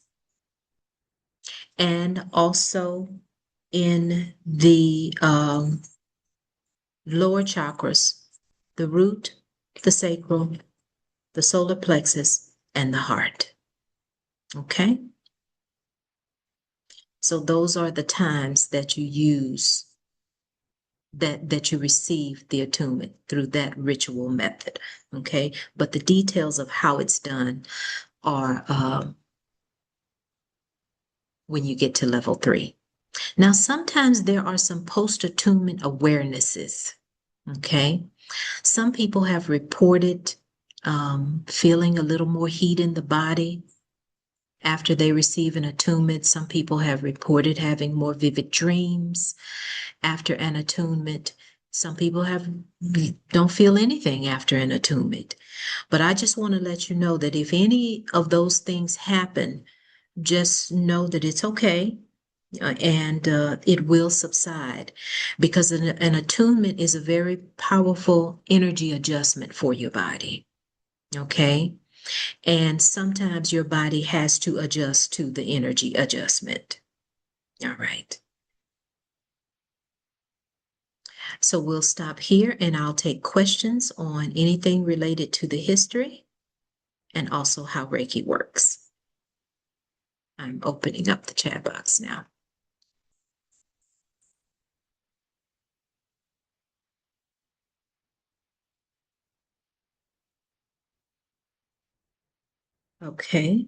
[SPEAKER 1] and also in the lower chakras, the root, the sacral, the solar plexus, and the heart. Okay? So those are the times that you use, that you receive the attunement through that ritual method. Okay? But the details of how it's done are when you get to level 3. Now, sometimes there are some post-attunement awarenesses. Okay? Some people have reported feeling a little more heat in the body after they receive an attunement. Some people have reported having more vivid dreams after an attunement. Some people don't feel anything after an attunement. But I just want to let you know that if any of those things happen, just know that it's okay. And it will subside, because an attunement is a very powerful energy adjustment for your body. Okay? And sometimes your body has to adjust to the energy adjustment. All right. So we'll stop here, and I'll take questions on anything related to the history and also how Reiki works. I'm opening up the chat box now. Okay.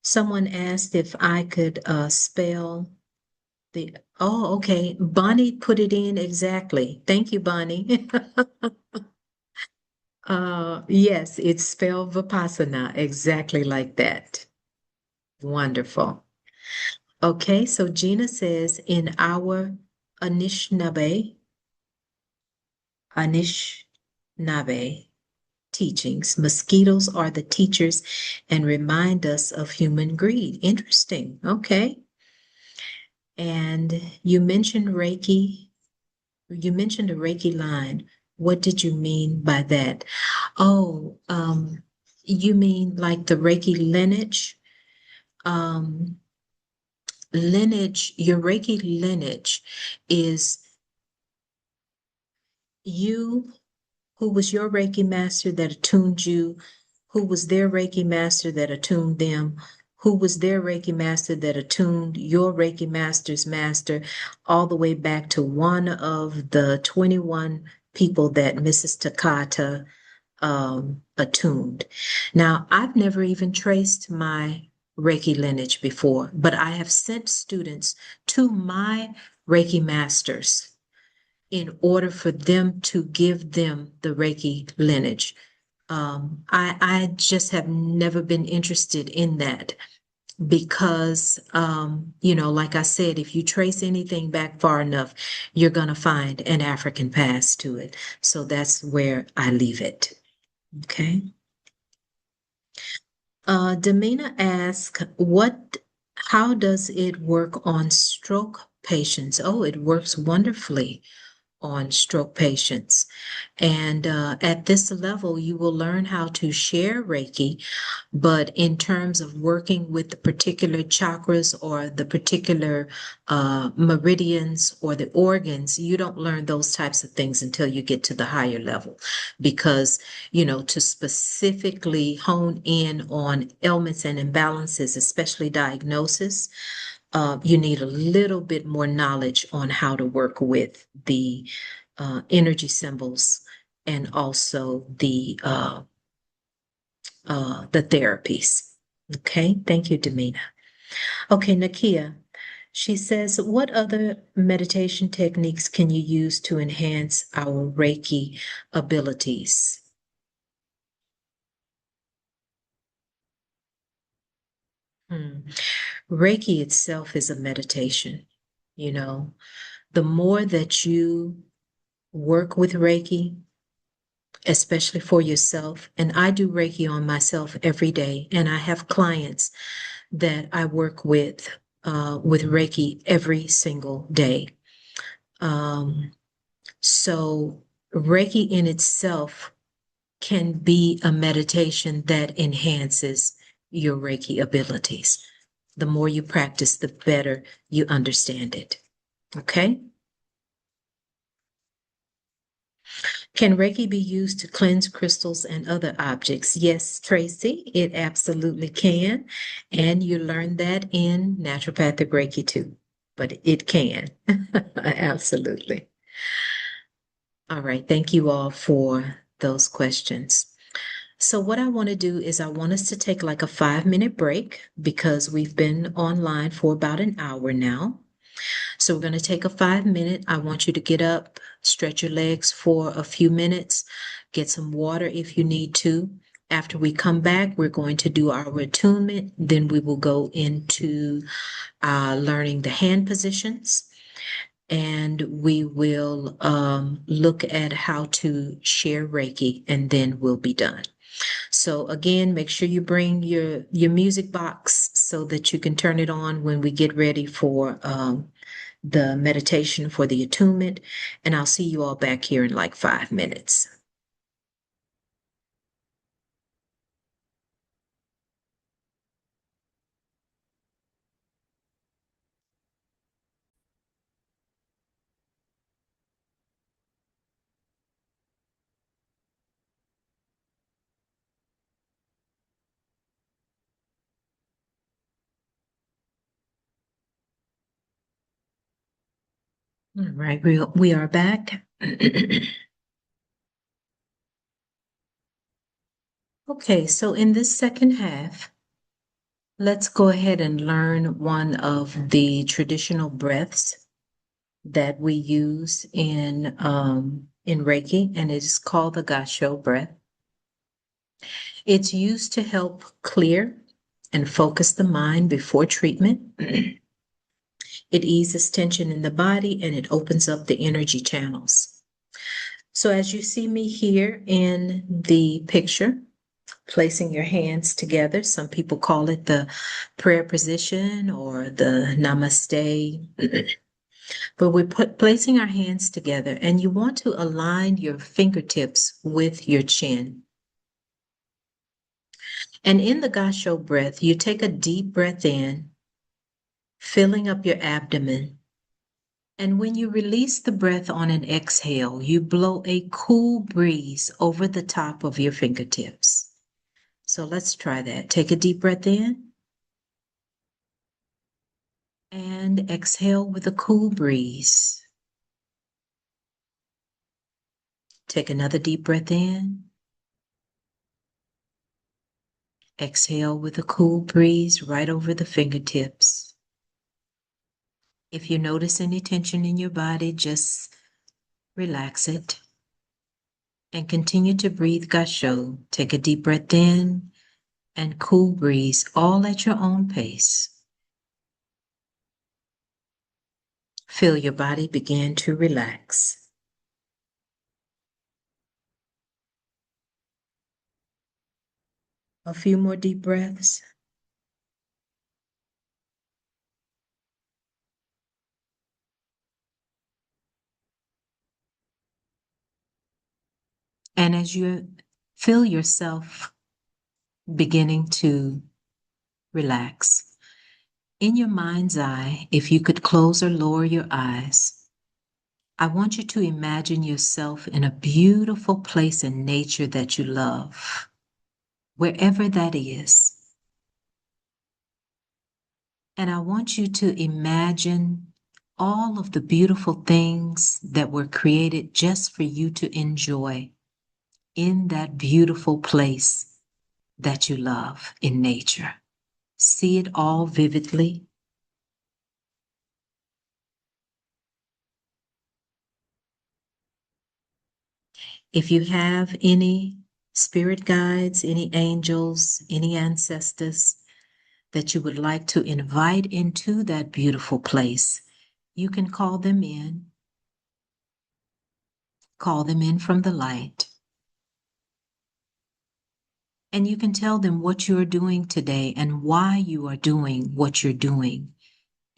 [SPEAKER 1] Someone asked if I could spell oh, okay. Bonnie put it in exactly. Thank you, Bonnie. Yes, it's spelled Vipassana, exactly like that. Wonderful. Okay, so Gina says in our Anishinaabe teachings. Mosquitoes are the teachers and remind us of human greed. Interesting. Okay. And you mentioned Reiki. You mentioned a Reiki line. What did you mean by that? Oh, you mean like the Reiki lineage? Um, Lineage, your Reiki lineage is you, who was your Reiki master that attuned you, who was their Reiki master that attuned them, who was their Reiki master that attuned your Reiki master's master, all the way back to one of the 21 people that Mrs. Takata attuned. Now, I've never even traced my Reiki lineage before, but I have sent students to my Reiki masters in order for them to give them the Reiki lineage. I just have never been interested in that because, like I said, if you trace anything back far enough, you're going to find an African past to it. So that's where I leave it. Okay. Demina asks, how does it work on stroke patients? Oh, it works wonderfully on stroke patients. And at this level, you will learn how to share Reiki, but in terms of working with the particular chakras or the particular meridians or the organs, you don't learn those types of things until you get to the higher level. Because, to specifically hone in on ailments and imbalances, especially diagnosis, you need a little bit more knowledge on how to work with the energy symbols and also the therapies. Okay, thank you, Demina. Okay, Nakia, she says, what other meditation techniques can you use to enhance our Reiki abilities? Reiki itself is a meditation. You know, the more that you work with Reiki, especially for yourself, and I do Reiki on myself every day, and I have clients that I work with Reiki every single day. So Reiki in itself can be a meditation that enhances your Reiki abilities. The more you practice, the better you understand it. Okay? Can Reiki be used to cleanse crystals and other objects? Yes, Tracy, it absolutely can. And you learn that in Naturopathic Reiki too. But it can. Absolutely. All right. Thank you all for those questions. So what I want to do is I want us to take like a 5-minute break because we've been online for about an hour now. So we're going to take a 5-minute. I want you to get up, stretch your legs for a few minutes, get some water if you need to. After we come back, we're going to do our attunement. Then we will go into learning the hand positions. And we will look at how to share Reiki, and then we'll be done. So again, make sure you bring your music box so that you can turn it on when we get ready for the meditation for the attunement. And I'll see you all back here in like 5 minutes. All right, we are back. Okay, so in this second half, let's go ahead and learn one of the traditional breaths that we use in Reiki, and it is called the Gassho breath. It's used to help clear and focus the mind before treatment. It eases tension in the body and it opens up the energy channels. So as you see me here in the picture, placing your hands together, some people call it the prayer position or the namaste. But we're placing our hands together, and you want to align your fingertips with your chin. And in the Gasho breath, you take a deep breath in, filling up your abdomen. And when you release the breath on an exhale, you blow a cool breeze over the top of your fingertips. So let's try that. Take a deep breath in and exhale with a cool breeze. Take another deep breath in. Exhale with a cool breeze right over the fingertips. If you notice any tension in your body, just relax it and continue to breathe Gasho. Take a deep breath in and cool breeze, all at your own pace. Feel your body begin to relax. A few more deep breaths. And as you feel yourself beginning to relax, in your mind's eye, if you could close or lower your eyes, I want you to imagine yourself in a beautiful place in nature that you love, wherever that is. And I want you to imagine all of the beautiful things that were created just for you to enjoy in that beautiful place that you love in nature. See it all vividly. If you have any spirit guides, any angels, any ancestors that you would like to invite into that beautiful place, you can call them in. Call them in from the light. And you can tell them what you are doing today and why you are doing what you're doing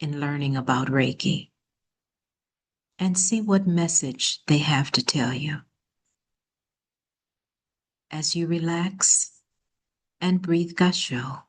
[SPEAKER 1] in learning about Reiki. And see what message they have to tell you. As you relax and breathe Gasho.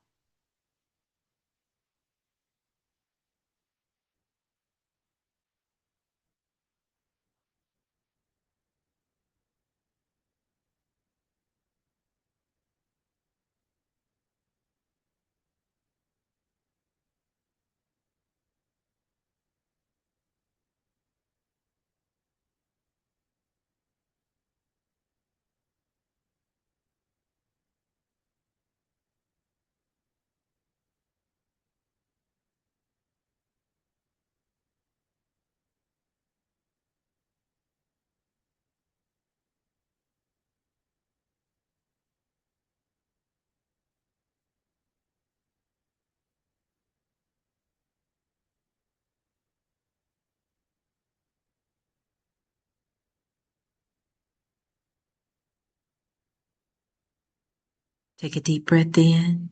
[SPEAKER 1] Take a deep breath in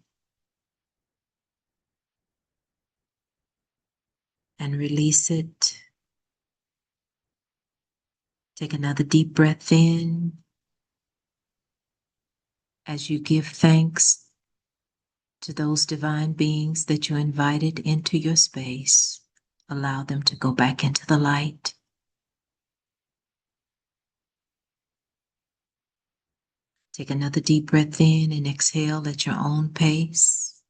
[SPEAKER 1] and release it. Take another deep breath in as you give thanks to those divine beings that you invited into your space. Allow them to go back into the light. Take another deep breath in and exhale at your own pace.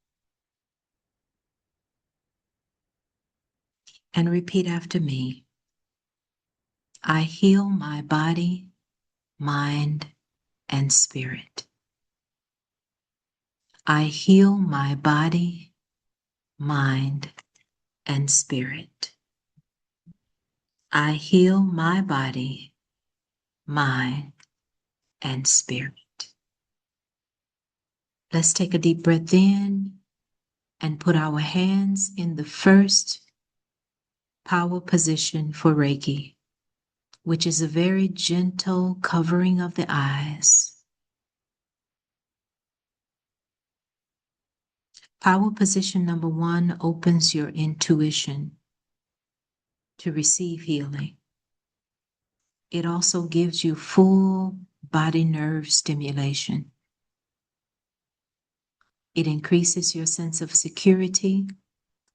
[SPEAKER 1] And repeat after me. I heal my body, mind, and spirit. I heal my body, mind, and spirit. I heal my body, mind, and spirit. Let's take a deep breath in and put our hands in the first power position for Reiki, which is a very gentle covering of the eyes. Power position number 1 opens your intuition to receive healing. It also gives you full body nerve stimulation. It increases your sense of security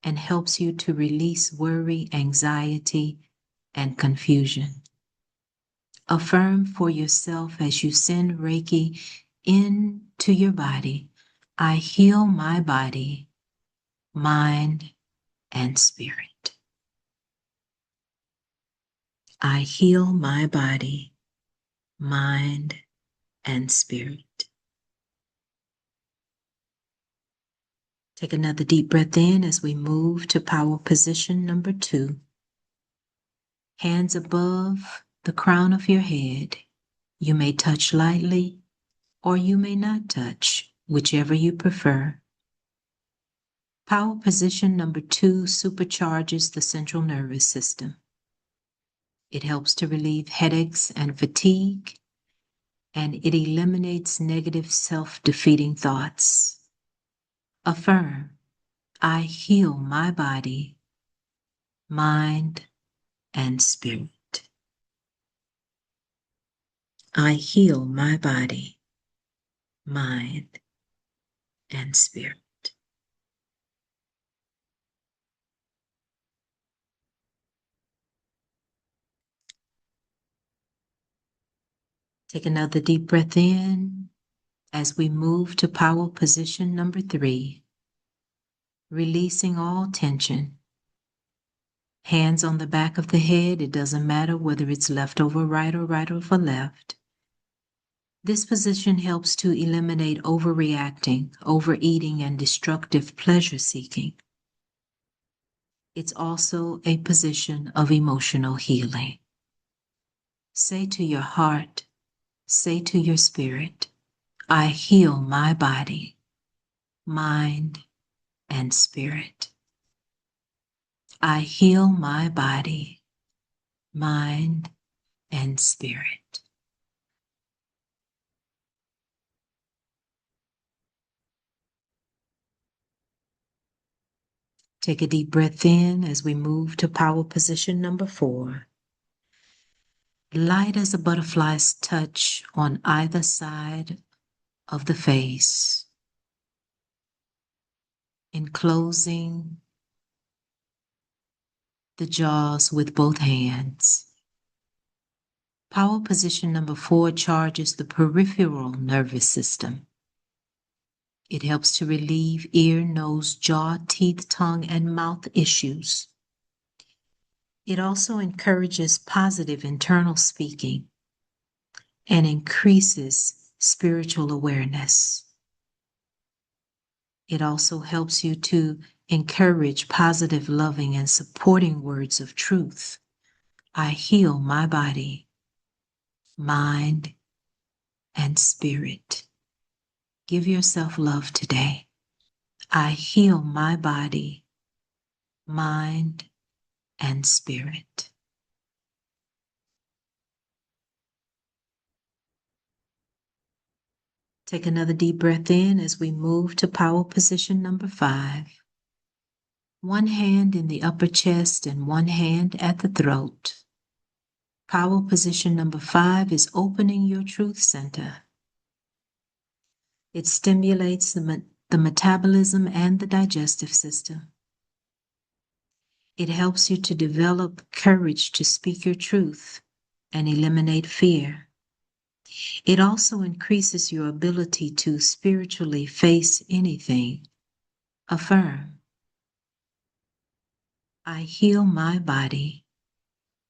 [SPEAKER 1] and helps you to release worry, anxiety, and confusion. Affirm for yourself as you send Reiki into your body, I heal my body, mind, and spirit. I heal my body, mind, and spirit. Take another deep breath in as we move to power position number 2. Hands above the crown of your head. You may touch lightly or you may not touch, whichever you prefer. Power position number 2 supercharges the central nervous system. It helps to relieve headaches and fatigue, and it eliminates negative self-defeating thoughts. Affirm, I heal my body, mind, and spirit. I heal my body, mind, and spirit. Take another deep breath in as we move to power position number 3, releasing all tension. Hands on the back of the head, it doesn't matter whether it's left over right over left. This position helps to eliminate overreacting, overeating, and destructive pleasure seeking. It's also a position of emotional healing. Say to your heart, say to your spirit, I heal my body, mind, and spirit. I heal my body, mind, and spirit. Take a deep breath in as we move to power position number 4. Light as a butterfly's touch on either side of the face, enclosing the jaws with both hands. Power position number 4 charges the peripheral nervous system. It helps to relieve ear, nose, jaw, teeth, tongue, and mouth issues. It also encourages positive internal speaking and increases spiritual awareness. It also helps you to encourage positive, loving, and supporting words of truth. I heal my body, mind, and spirit. Give yourself love today. I heal my body, mind, and spirit. Take another deep breath in as we move to power position number 5. One hand in the upper chest and one hand at the throat. Power position number 5 is opening your truth center. It stimulates the metabolism and the digestive system. It helps you to develop courage to speak your truth and eliminate fear. It also increases your ability to spiritually face anything. Affirm, I heal my body,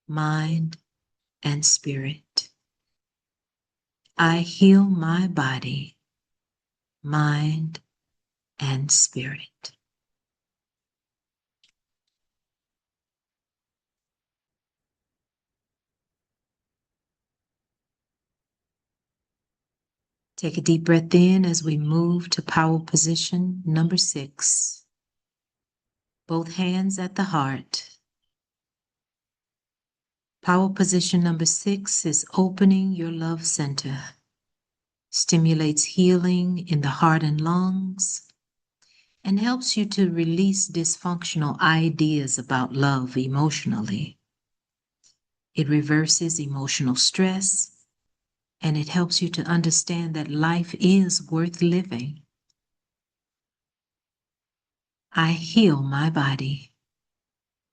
[SPEAKER 1] mind, and spirit. I heal my body, mind, and spirit. Take a deep breath in as we move to power position number 6. Both hands at the heart. Power position number 6 is opening your love center. Stimulates healing in the heart and lungs and helps you to release dysfunctional ideas about love emotionally. It reverses emotional stress and it helps you to understand that life is worth living. I heal my body,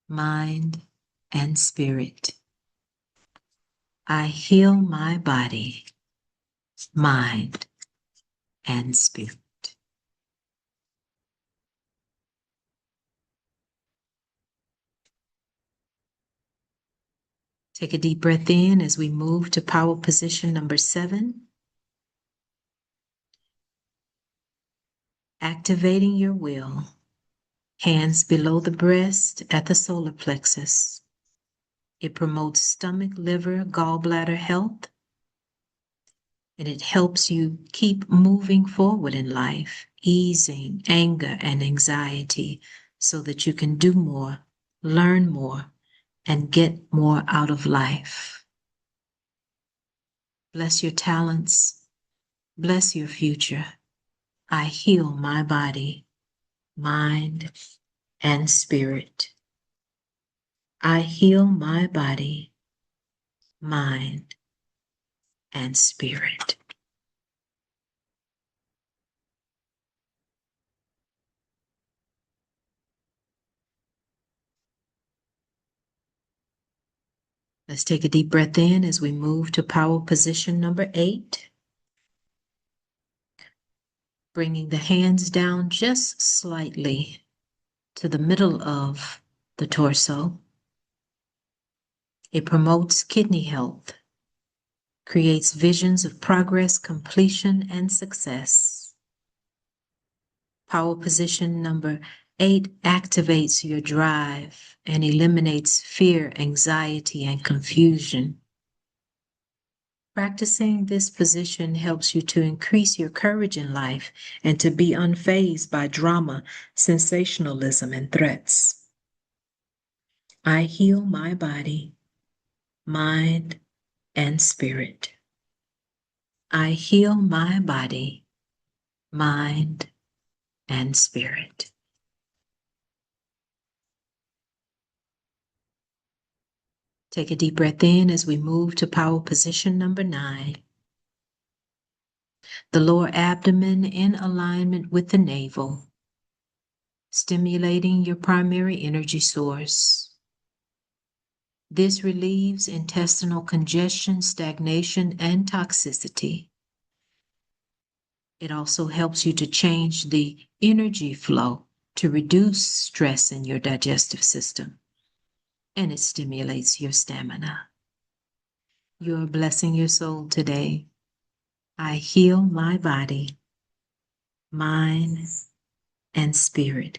[SPEAKER 1] mind, and spirit. I heal my body, mind, and spirit. Take a deep breath in as we move to power position number 7. Activating your will. Hands below the breast at the solar plexus. It promotes stomach, liver, gallbladder health. And it helps you keep moving forward in life, easing anger and anxiety so that you can do more, learn more, and get more out of life. Bless your talents. Bless your future. I heal my body, mind, and spirit. I heal my body, mind, and spirit. Let's take a deep breath in as we move to power position number 8. Bringing the hands down just slightly to the middle of the torso. It promotes kidney health, creates visions of progress, completion, and success. Power position number 8 activates your drive and eliminates fear, anxiety, and confusion. Practicing this position helps you to increase your courage in life and to be unfazed by drama, sensationalism, and threats. I heal my body, mind, and spirit. I heal my body, mind, and spirit. Take a deep breath in as we move to power position number 9. The lower abdomen in alignment with the navel, stimulating your primary energy source. This relieves intestinal congestion, stagnation, and toxicity. It also helps you to change the energy flow to reduce stress in your digestive system, and it stimulates your stamina. You're blessing your soul today. I heal my body, mind, and spirit.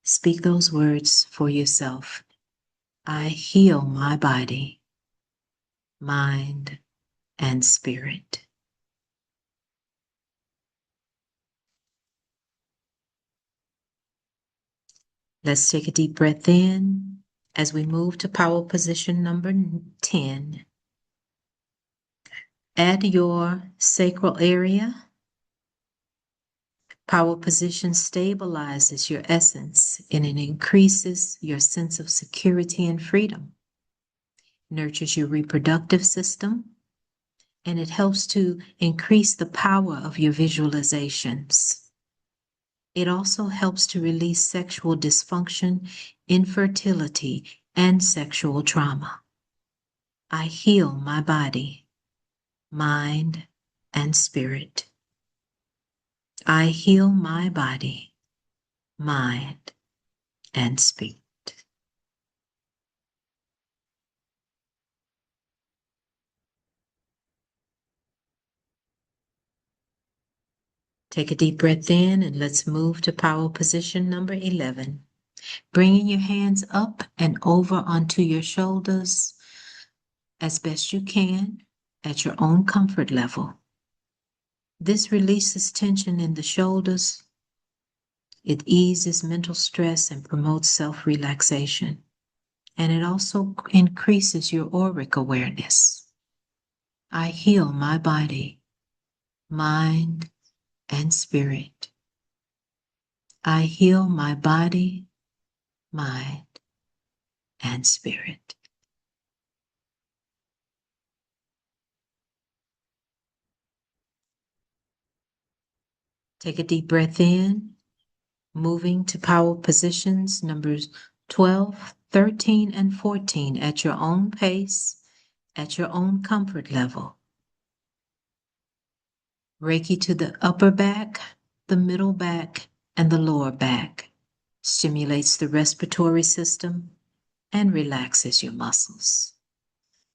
[SPEAKER 1] Speak those words for yourself. I heal my body, mind, and spirit. Let's take a deep breath in as we move to power position number 10. At your sacral area, power position stabilizes your essence and it increases your sense of security and freedom, nurtures your reproductive system, and it helps to increase the power of your visualizations. It also helps to release sexual dysfunction, infertility, and sexual trauma. I heal my body, mind, and spirit. I heal my body, mind, and spirit. Take a deep breath in and let's move to power position number 11. Bringing your hands up and over onto your shoulders as best you can at your own comfort level. This releases tension in the shoulders. It eases mental stress and promotes self-relaxation. and it also increases your auric awareness. I heal my body, mind, and spirit. I heal my body, mind, and spirit. Take a deep breath in, moving to power positions numbers 12, 13, and 14 at your own pace, at your own comfort level. Reiki to the upper back, the middle back, and the lower back stimulates the respiratory system and relaxes your muscles.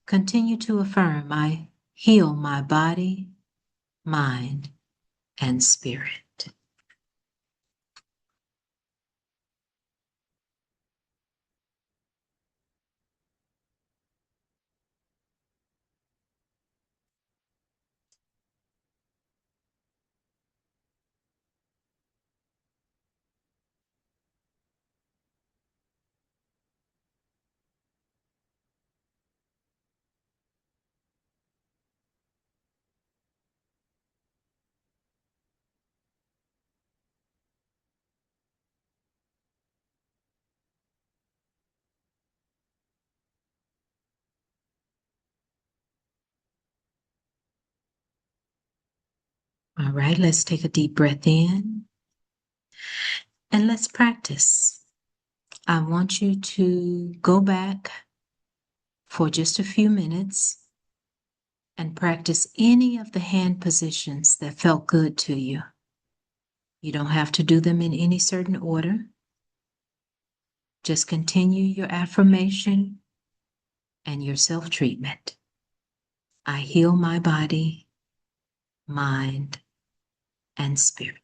[SPEAKER 1] Continue to affirm, I heal my body, mind, and spirit. All right, let's take a deep breath in and let's practice. I want you to go back for just a few minutes and practice any of the hand positions that felt good to you. You don't have to do them in any certain order. Just continue your affirmation and your self-treatment. I heal my body, mind, and spirit.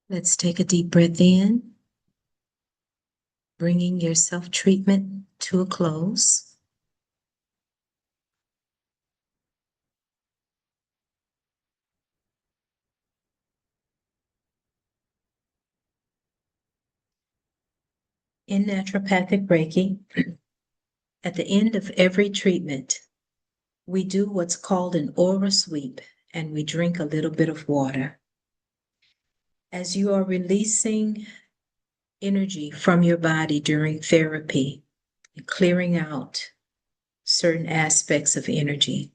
[SPEAKER 1] Let's take a deep breath in, bringing your self-treatment to a close. In naturopathic Reiki, at the end of every treatment, we do what's called an aura sweep, and we drink a little bit of water. As you are releasing energy from your body during therapy and clearing out certain aspects of energy,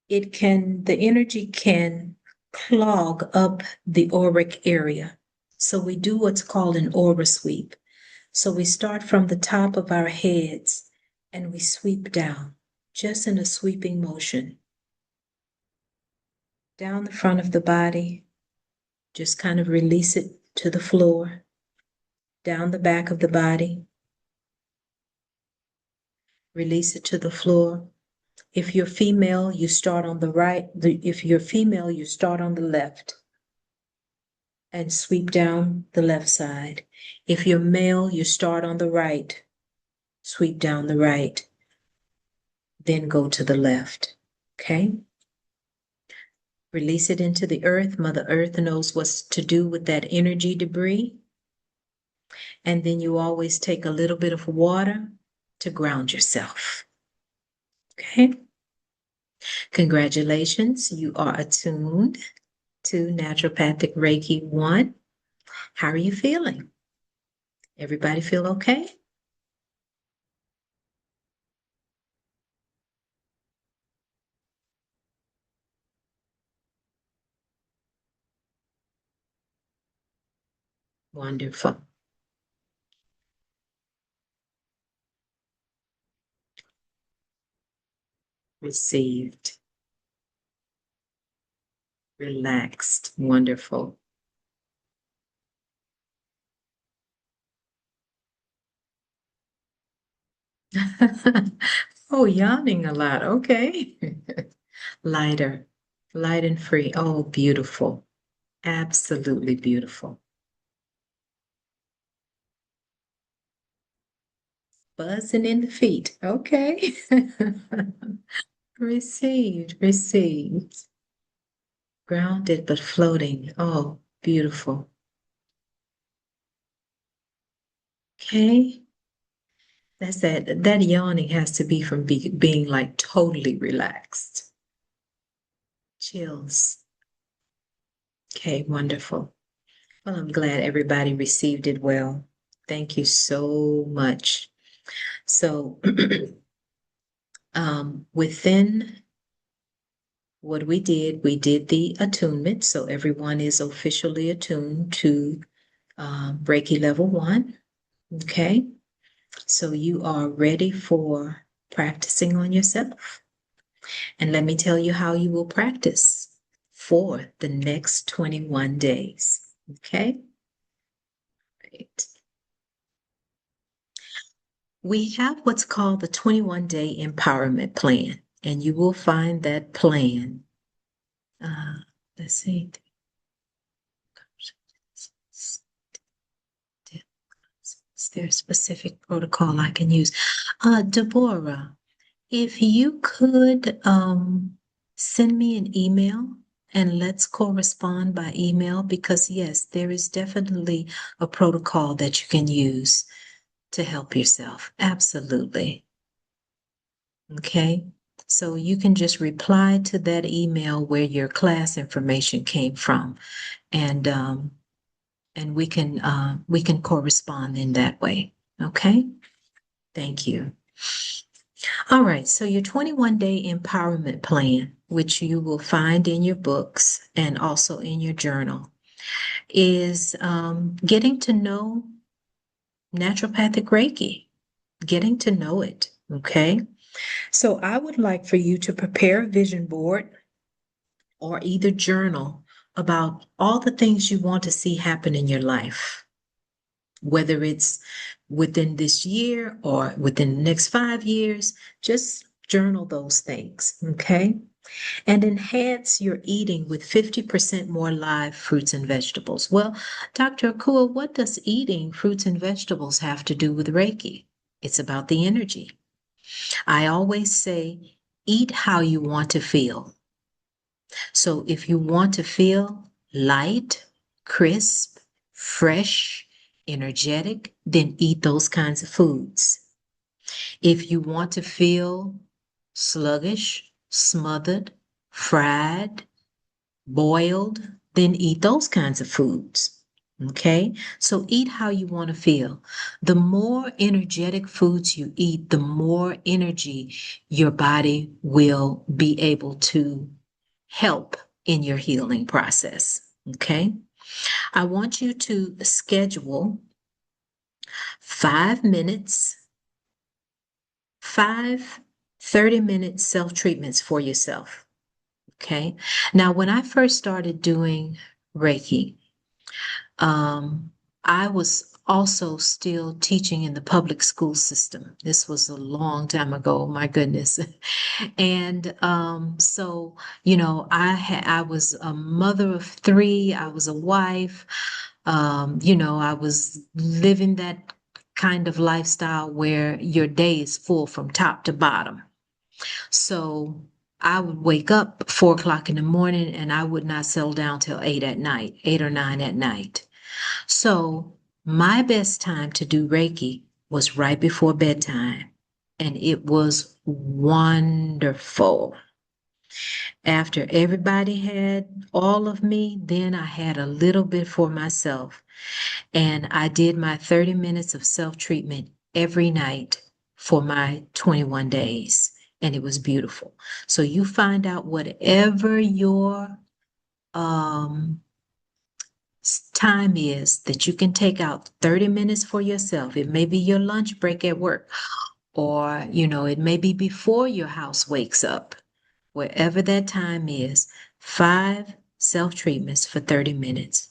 [SPEAKER 1] the energy can clog up the auric area. So we do what's called an aura sweep. So we start from the top of our heads and we sweep down, just in a sweeping motion. Down the front of the body, just kind of release it to the floor. Down the back of the body, release it to the floor. If you're female, you start on the right. If you're female, you start on the left and sweep down the left side. If you're male, you start on the right, sweep down the right, then go to the left. Okay? Release it into the earth. Mother Earth knows what to do with that energy debris. And then you always take a little bit of water to ground yourself. Okay? Congratulations, you are attuned to Naturopathic Reiki 1. How are you feeling? Everybody feel okay? Wonderful. Received. Relaxed. Wonderful. Oh, yawning a lot. Okay. Lighter, light and free. Oh, beautiful. Absolutely beautiful. Buzzing in the feet. Okay. Received, received. Grounded but floating. Oh, beautiful. Okay. That yawning has to be from being like totally relaxed. Chills. Okay, wonderful. Well, I'm glad everybody received it well. Thank you so much. So, within what we did the attunement. So everyone is officially attuned to Reiki Level 1. Okay. So you are ready for practicing on yourself. And let me tell you how you will practice for the next 21 days. Okay. Right. We have what's called the 21-day empowerment plan, and you will find that plan. Let's see. Is there a specific protocol I can use? Deborah, if you could send me an email and let's correspond by email, because yes, there is definitely a protocol that you can use to help yourself. Absolutely. Okay. So you can just reply to that email where your class information came from, and we can correspond in that way. Okay. Thank you. All right. So your 21-day empowerment plan, which you will find in your books and also in your journal, is getting to know naturopathic Reiki, getting to know it. Okay. So I would like for you to prepare a vision board or either journal about all the things you want to see happen in your life, whether it's within this year or within the next 5 years. Just journal those things, okay? And enhance your eating with 50% more live fruits and vegetables. Well, Dr. Akua, what does eating fruits and vegetables have to do with Reiki? It's about the energy. I always say, eat how you want to feel. So if you want to feel light, crisp, fresh, energetic, then eat those kinds of foods. If you want to feel sluggish, smothered, fried, boiled, then eat those kinds of foods. Okay, so eat how you want to feel. The more energetic foods you eat, the more energy your body will be able to help in your healing process. Okay, I want you to schedule 5 minutes, five 30-minute self treatments for yourself. Okay, now when I first started doing Reiki, Um, I was also still teaching in the public school system. This was a long time ago, my goodness. And so, I was a mother of three, I was a wife, I was living that kind of lifestyle where your day is full from top to bottom. So I would wake up 4 o'clock in the morning and I would not settle down till 8 at night, 8 or 9 at night. So my best time to do Reiki was right before bedtime, and it was wonderful. After everybody had all of me, then I had a little bit for myself, and I did my 30 minutes of self-treatment every night for my 21 days, and it was beautiful. So you find out whatever your um time is that you can take out 30 minutes for yourself. It may be your lunch break at work, or, it may be before your house wakes up. Wherever that time is, 5 self-treatments for 30 minutes.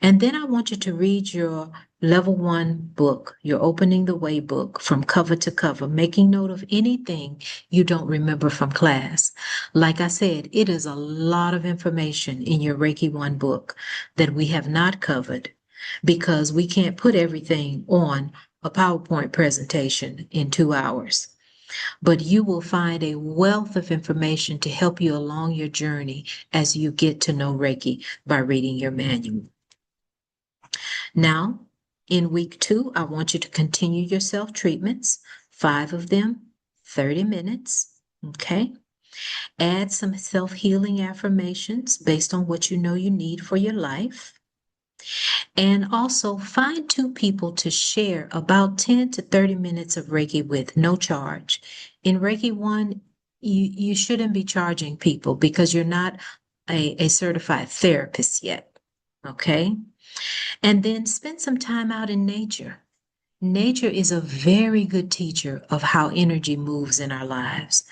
[SPEAKER 1] And then I want you to read your level 1 book, your Opening the Way book from cover to cover, making note of anything you don't remember from class. Like I said, it is a lot of information in your Reiki 1 book that we have not covered because we can't put everything on a PowerPoint presentation in 2 hours. But you will find a wealth of information to help you along your journey as you get to know Reiki by reading your manual. Now, in week 2, I want you to continue your self treatments, 5 of them, 30 minutes. Okay. Add some self healing affirmations based on what you know you need for your life. And also find 2 people to share about 10 to 30 minutes of Reiki with, no charge. In Reiki 1, you shouldn't be charging people because you're not a certified therapist yet. Okay. And then spend some time out in nature. Nature is a very good teacher of how energy moves in our lives.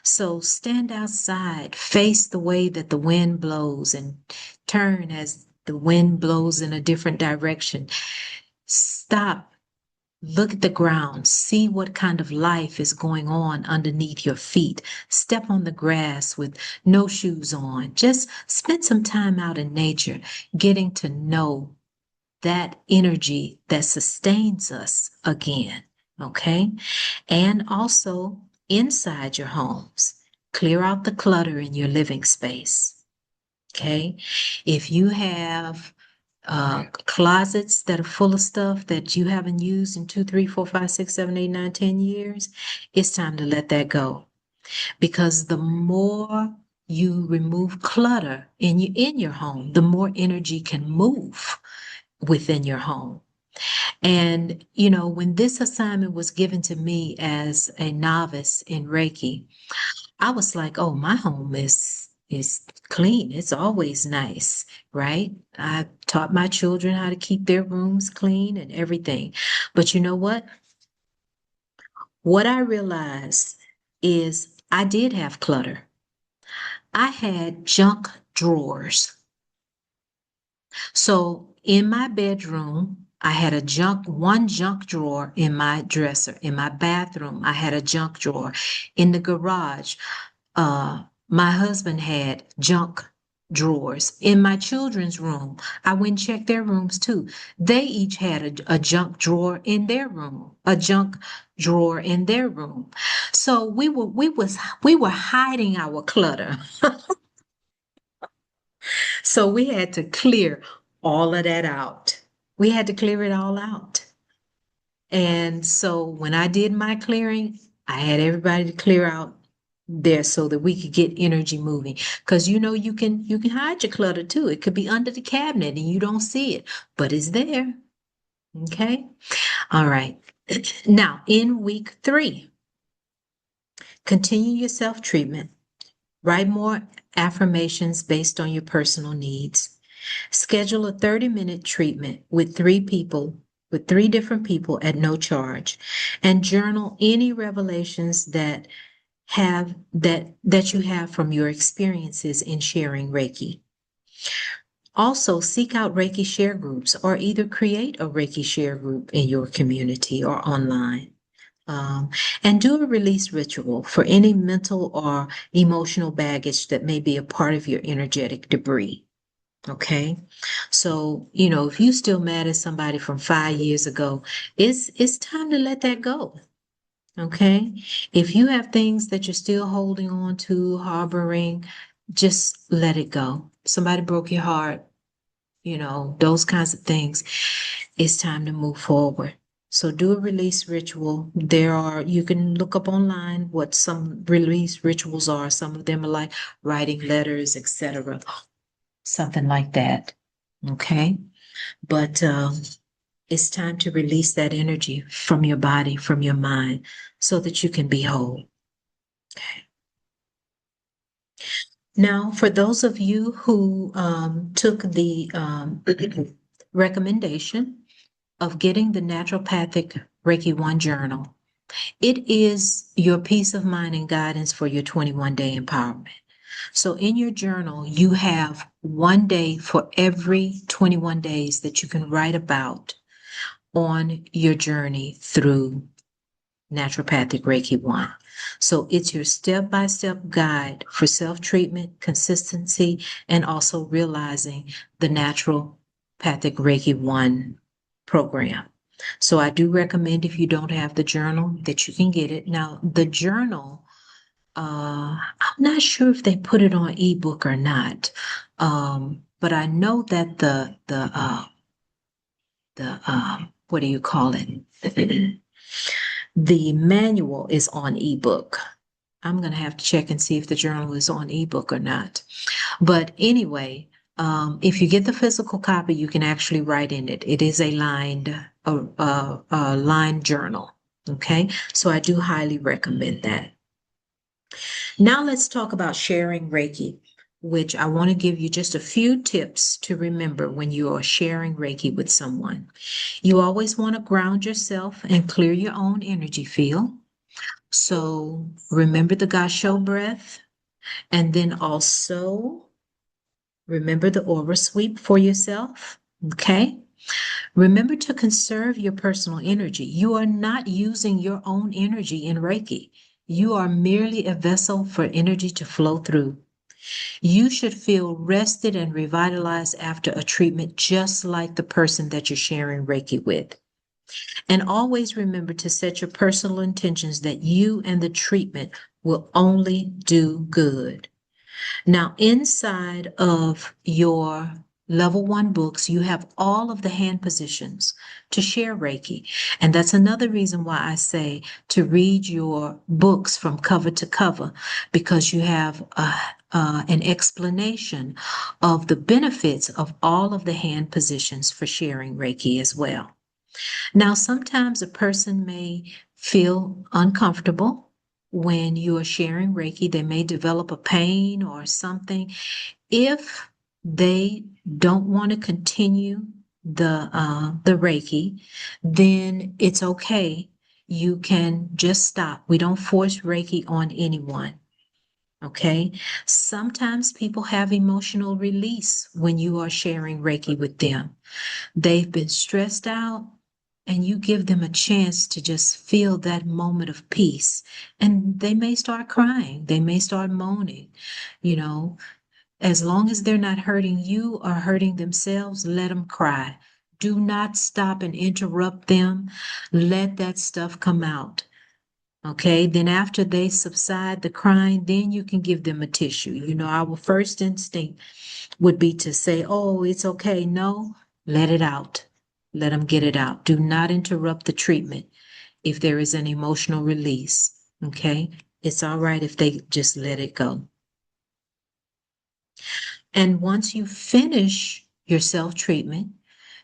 [SPEAKER 1] So stand outside, face the way that the wind blows, and turn as the wind blows in a different direction. Stop, look at the ground, see what kind of life is going on underneath your feet. Step on the grass with no shoes on. Just spend some time out in nature, getting to know that energy that sustains us again. Okay. And also inside your homes, clear out the clutter in your living space. Okay. If you have closets that are full of stuff that you haven't used in 2, 3, 4, 5, 6, 7, 8, 9, 10 years, it's time to let that go. Because the more you remove clutter in your home, the more energy can move within your home. And, when this assignment was given to me as a novice in Reiki, I was like, oh, my home is clean. It's always nice, right? I taught my children how to keep their rooms clean and everything. But you know what? What I realized is I did have clutter. I had junk drawers. So in my bedroom, I had one junk drawer in my dresser. In my bathroom, I had a junk drawer. In the garage, my husband had junk drawers. In my children's room, I went and checked their rooms too. They each had a junk drawer in their room, a junk drawer in their room. So we were hiding our clutter. So we had to clear all of that out. We had to clear it all out. And so when I did my clearing, I had everybody to clear out there so that we could get energy moving. Because you can hide your clutter too. It could be under the cabinet and you don't see it, but it's there. Okay. All right. Now, in week 3, continue your self-treatment. Write more affirmations based on your personal needs. Schedule a 30-minute treatment with 3 different people at no charge, and journal any revelations that you have from your experiences in sharing Reiki. Also, seek out Reiki share groups or either create a Reiki share group in your community or online. And do a release ritual for any mental or emotional baggage that may be a part of your energetic debris. Okay. So, if you still mad at somebody from 5 years ago, it's time to let that go. Okay. If you have things that you're still holding on to, harboring, just let it go. Somebody broke your heart, those kinds of things. It's time to move forward. So do a release ritual. You can look up online what some release rituals are. Some of them are like writing letters, etc. Something like that. Okay. But it's time to release that energy from your body, from your mind, so that you can be whole. Okay. Now, for those of you who took the recommendation of getting the Naturopathic Reiki 1 journal, it is your peace of mind and guidance for your 21-day empowerment. So in your journal, you have 1 day for every 21 days that you can write about on your journey through Naturopathic Reiki 1. So it's your step-by-step guide for self-treatment, consistency, and also realizing the Naturopathic Reiki 1 program. So I do recommend, if you don't have the journal, that you can get it. Now, the journal, I'm not sure if they put it on ebook or not, but I know that the what do you call it? The manual is on ebook. I'm going to have to check and see if the journal is on ebook or not. But anyway, if you get the physical copy, you can actually write in it. It is a lined journal. Okay, so I do highly recommend that. Now let's talk about sharing Reiki, which I want to give you just a few tips to remember when you are sharing Reiki with someone. You always want to ground yourself and clear your own energy field. So remember the Gasho breath, and then also remember the aura sweep for yourself. Okay. Remember to conserve your personal energy. You are not using your own energy in Reiki. You are merely a vessel for energy to flow through. You should feel rested and revitalized after a treatment, just like the person that you're sharing Reiki with. And always remember to set your personal intentions that you and the treatment will only do good. Now, inside of your level 1 books, you have all of the hand positions to share Reiki. And that's another reason why I say to read your books from cover to cover, because you have an explanation of the benefits of all of the hand positions for sharing Reiki as well. Now, sometimes a person may feel uncomfortable when you are sharing Reiki. They may develop a pain or something. If they don't want to continue the Reiki, then it's okay. You can just stop. We don't force Reiki on anyone. Okay. Sometimes people have emotional release when you are sharing Reiki with them. They've been stressed out, and you give them a chance to just feel that moment of peace. And they may start crying, they may start moaning. As long as they're not hurting you or hurting themselves, let them cry. Do not stop and interrupt them. Let that stuff come out. Okay, then after they subside the crying, then you can give them a tissue. Our first instinct would be to say, oh, it's okay. No, let it out. Let them get it out. Do not interrupt the treatment if there is an emotional release. Okay. It's all right if they just let it go. And once you finish your self-treatment,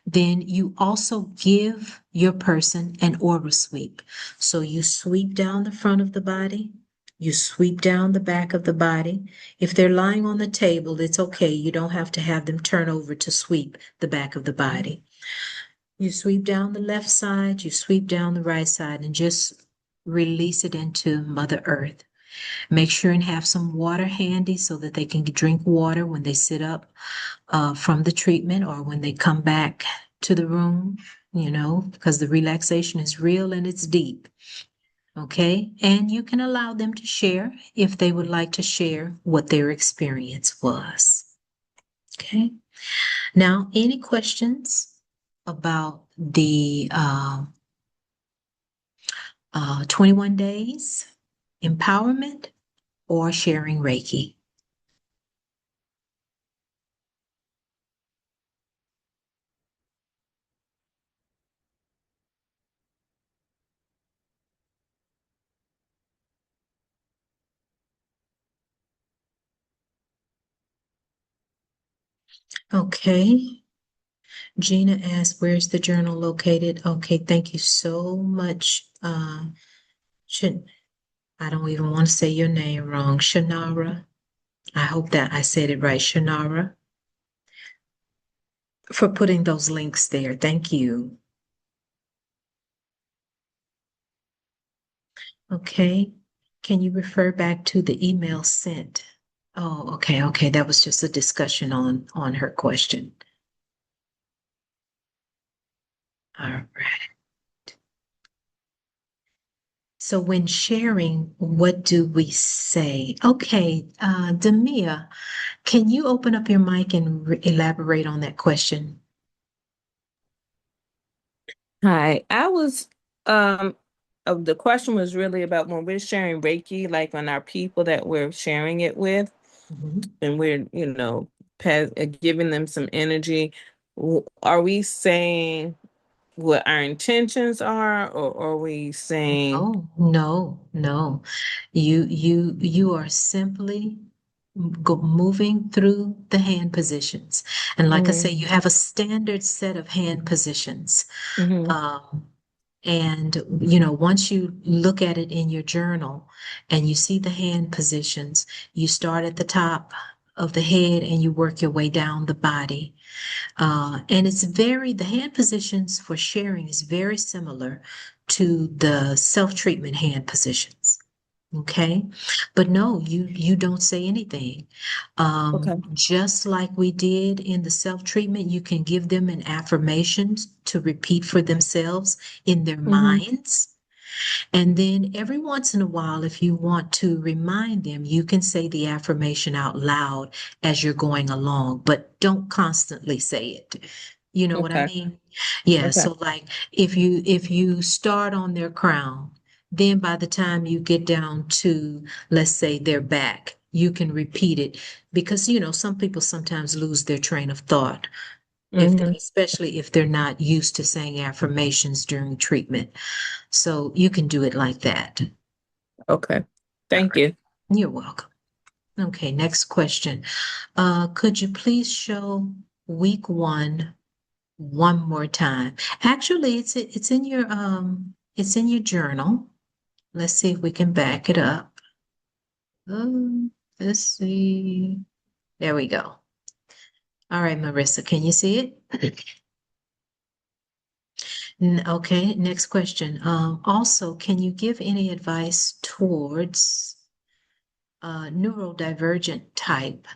[SPEAKER 1] then you also give your person an aura sweep. So you sweep down the front of the body, you sweep down the back of the body. If they're lying on the table, it's okay. You don't have to have them turn over to sweep the back of the body. You sweep down the left side, you sweep down the right side, and just release it into Mother Earth. Make sure and have some water handy so that they can drink water when they sit up from the treatment or when they come back to the room, because the relaxation is real and it's deep. Okay. And you can allow them to share if they would like to share what their experience was. Okay. Now, any questions about the 21 days empowerment or sharing Reiki? Okay. Gina asked, where's the journal located? Okay, thank you so much. Should I don't even want to say your name wrong. Shanara. I hope that I said it right. Shanara, for putting those links there. Thank you. Okay. Can you refer back to the email sent? Oh, okay, okay. That was just a discussion on her question. All right. So when sharing, what do we say? Okay, Demia, can you open up your mic and elaborate on that question?
[SPEAKER 4] Hi, I was the question was really about when we're sharing Reiki, like on our people that we're sharing it with,
[SPEAKER 1] Mhm.
[SPEAKER 4] and we're, giving them some energy. Are we saying what our intentions are, or are we saying,
[SPEAKER 1] Oh, no, no. You are simply moving through the hand positions. And like I say,
[SPEAKER 4] mm-hmm,
[SPEAKER 1] you have a standard set of hand positions.
[SPEAKER 4] mm-hmm,
[SPEAKER 1] Um, and, once you look at it in your journal and you see the hand positions, you start at the top of the head and you work your way down the body. And the hand positions for sharing is very similar to the self-treatment hand positions. Okay. But no, you don't say anything.
[SPEAKER 4] okay,
[SPEAKER 1] Just like we did in the self-treatment, you can give them an affirmation to repeat for themselves in their
[SPEAKER 4] mm-hmm,
[SPEAKER 1] minds. And then every once in a while, if you want to remind them, you can say the affirmation out loud as you're going along, but don't constantly say it. You know what I
[SPEAKER 4] okay,
[SPEAKER 1] mean? Yeah,
[SPEAKER 4] okay,
[SPEAKER 1] so like if you start on their crown, then by the time you get down to, let's say, their back, you can repeat it because some people sometimes lose their train of thought
[SPEAKER 4] mm-hmm,
[SPEAKER 1] especially if they're not used to saying affirmations during treatment. So you can do it like that.
[SPEAKER 4] okay.
[SPEAKER 1] All
[SPEAKER 4] Thank
[SPEAKER 1] right.
[SPEAKER 4] you.
[SPEAKER 1] You're welcome. Okay, next question. Could you please show week one more time? Actually, it's in your journal. Let's see if we can back it up. Let's see. There we go. All right, Marissa, can you see it? Okay, next question. Also, can you give any advice towards neurodivergent type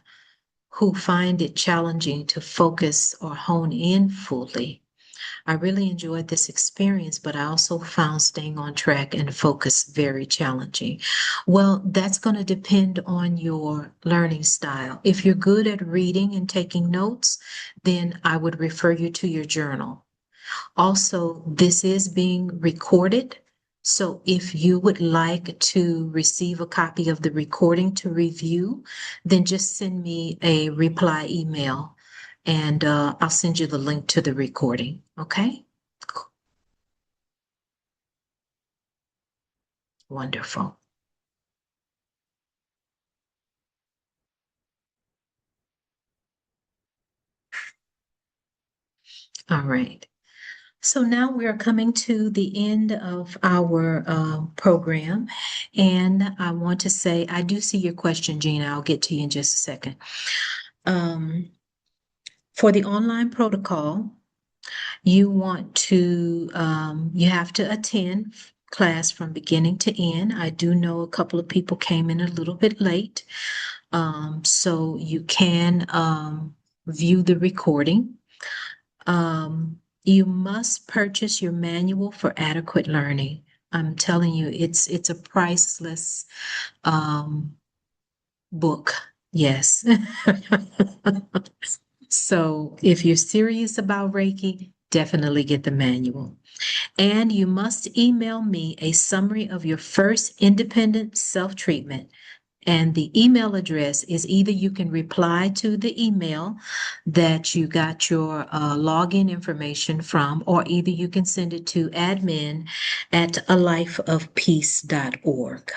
[SPEAKER 1] who find it challenging to focus or hone in fully? I really enjoyed this experience, but I also found staying on track and focus very challenging. Well, that's going to depend on your learning style. If you're good at reading and taking notes, then I would refer you to your journal. Also, this is being recorded. So if you would like to receive a copy of the recording to review, then just send me a reply email and I'll send you the link to the recording. Okay? Wonderful. All right. So now we are coming to the end of our program. And I want to say, I do see your question, Gina. I'll get to you in just a second. For the online protocol, you have to attend class from beginning to end. I do know a couple of people came in a little bit late. So you can view the recording. You must purchase your manual for adequate learning. I'm telling you, it's a priceless book. Yes. So if you're serious about Reiki, definitely get the manual. And you must email me a summary of your first independent self-treatment. And the email address is either you can reply to the email that you got your login information from, or either you can send it to admin@alifeofpeace.org.